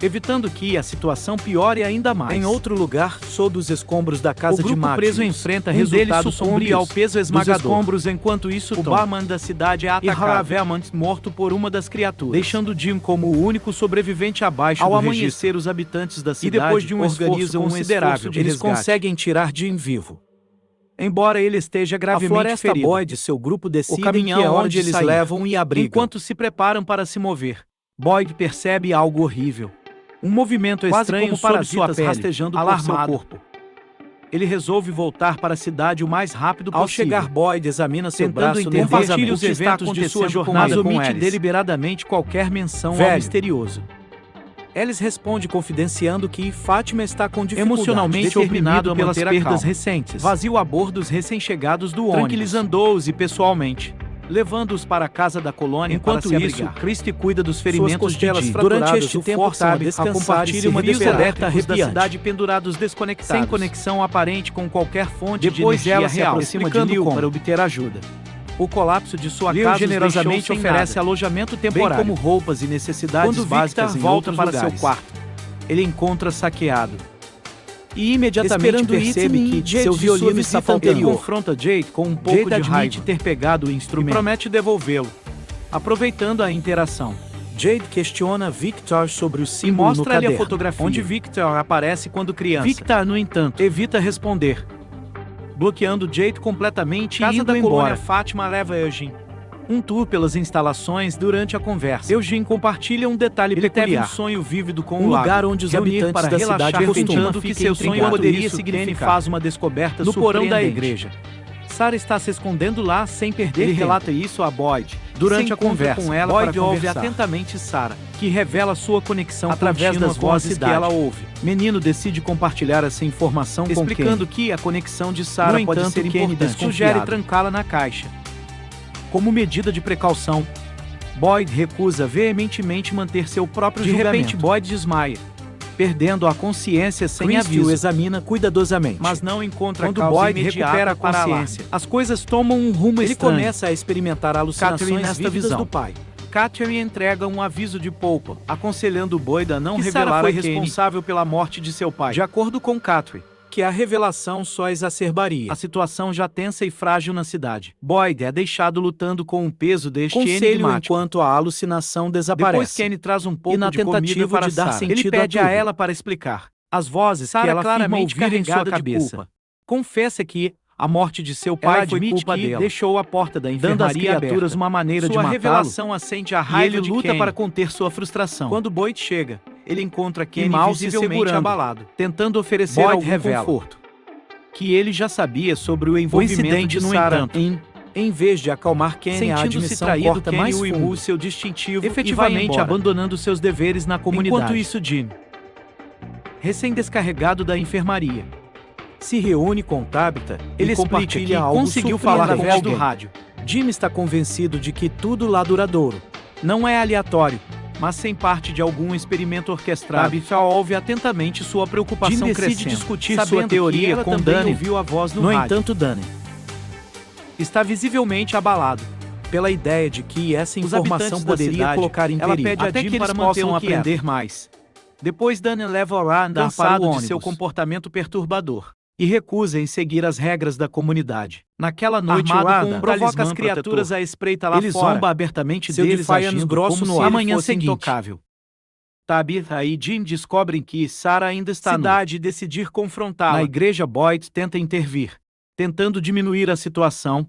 evitando que a situação piore ainda mais. Em outro lugar, sob os escombros da casa de Matheus, preso enfrenta resultados sombrios ao peso esmagador. Escombros, enquanto isso, o barman da cidade é atacado e Haravelman morto por uma das criaturas, deixando Jim como o único sobrevivente abaixo ao do amanhecer, registro. Os habitantes da cidade, e depois de organizam um considerável eles conseguem tirar Jim vivo. Embora ele esteja gravemente ferido, Boyd e seu grupo decidem o caminhão que é onde eles levam e abrigam. Enquanto se preparam para se mover, Boyd percebe algo horrível. Um movimento estranho sobre sua pele, rastejando por seu corpo. Ele resolve voltar para a cidade o mais rápido possível. Ao chegar, Boyd examina seu braço, compartilha os eventos de sua jornada, mas omite deliberadamente qualquer menção ao misterioso. Alice responde confidenciando que Fátima está com dificuldade, emocionalmente oprimido pelas perdas recentes. Vazio a bordo dos recém-chegados do ônibus, tranquilizando-os e pessoalmente levando-os para a casa da colônia. Enquanto isso, Christie cuida dos ferimentos de Jim. Durante este tempo, compartilha uma descoberta da cidade pendurados desconectados, sem conexão aparente com qualquer fonte de energia real, se aproxima de Leo para obter ajuda. O colapso de sua casa generosamente oferece alojamento temporário, bem como roupas e necessidades básicas. Quando volta para seu quarto, ele encontra saqueado. E imediatamente percebe que seu violino está faltando. Confronta Jade com um pouco de raiva ter pegado o instrumento e promete devolvê-lo, aproveitando a interação. Jade questiona Victor sobre o símbolo e mostra-lhe no caderno, a fotografia onde Victor aparece quando criança. Victor, no entanto, evita responder, bloqueando Jade completamente e indo embora. Fátima leva Eugene um tour pelas instalações. Durante a conversa, Eugene compartilha um detalhe peculiar. Teve um sonho vívido com um lugar onde os habitantes para da cidade costumam que seu sonho poderia significar. Faz uma descoberta no porão da igreja. Sarah está se escondendo lá sem perder tempo. Ele relata isso a Boyd durante a conversa com ela. Boyd ouve atentamente Sarah, que revela sua conexão através das vozes que ela ouve. Menino decide compartilhar essa informação com Kenny, explicando que a conexão de Sarah pode ser importante. Sugere trancá-la na caixa. Como medida de precaução, Boyd recusa veementemente manter seu próprio julgamento. De repente, Boyd desmaia, perdendo a consciência sem aviso. O examina cuidadosamente, mas não encontra quando a causa Boyd recupera a consciência. As coisas tomam um rumo estranho. Ele começa a experimentar alucinações vívidas do pai. Catherine entrega um aviso de poupa, aconselhando Boyd a não revelar a Kenny responsável pela morte de seu pai. De acordo com Catherine, que a revelação só exacerbaria a situação já tensa e frágil na cidade. Boyd é deixado lutando com o peso deste enigmático enquanto a alucinação desaparece. Depois Kenny traz um pouco de comida para dar sentido ele pede a ela para explicar as vozes que ela claramente carregada de cabeça. Culpa. Confessa que a morte de seu pai foi culpa dela. Deixou a porta da enfermaria dando às criaturas uma maneira de matá-lo. Sua revelação acende a raiva e ele luta para conter sua frustração. Quando Boyd chega, ele encontra Kenny visivelmente abalado, tentando oferecer algum conforto, que ele já sabia sobre o envolvimento de Sarah. Em vez de acalmar Kenny, a admissão corta mais fundo, seu distintivo, efetivamente abandonando seus deveres na comunidade. Enquanto isso, Jim, recém-descarregado da enfermaria, se reúne com Tabitha. Ele explica que conseguiu falar através do rádio. Jim está convencido de que tudo lá duradouro não é aleatório, mas sem parte de algum experimento orquestrado. Tabitha ouve atentamente sua preocupação Jim decide crescendo, discutir sua teoria com Danny. Ouviu a voz no rádio. Entanto, Danny está visivelmente abalado pela ideia de que essa informação poderia colocar em perigo. Ela pede a Jim para possam aprender mais. Depois Danny leva o Randall para o ônibus de seu comportamento perturbador e recusa em seguir as regras da comunidade. Naquela noite, Randall provoca as criaturas à espreita lá ele fora. Zomba abertamente seu deles, agindo grosso como no se amanhã seguinte. Intocável. Tabitha e Jim descobrem que Sarah ainda está na cidade e decidir confrontá-la. Na igreja, Boyd tenta intervir, tentando diminuir a situação,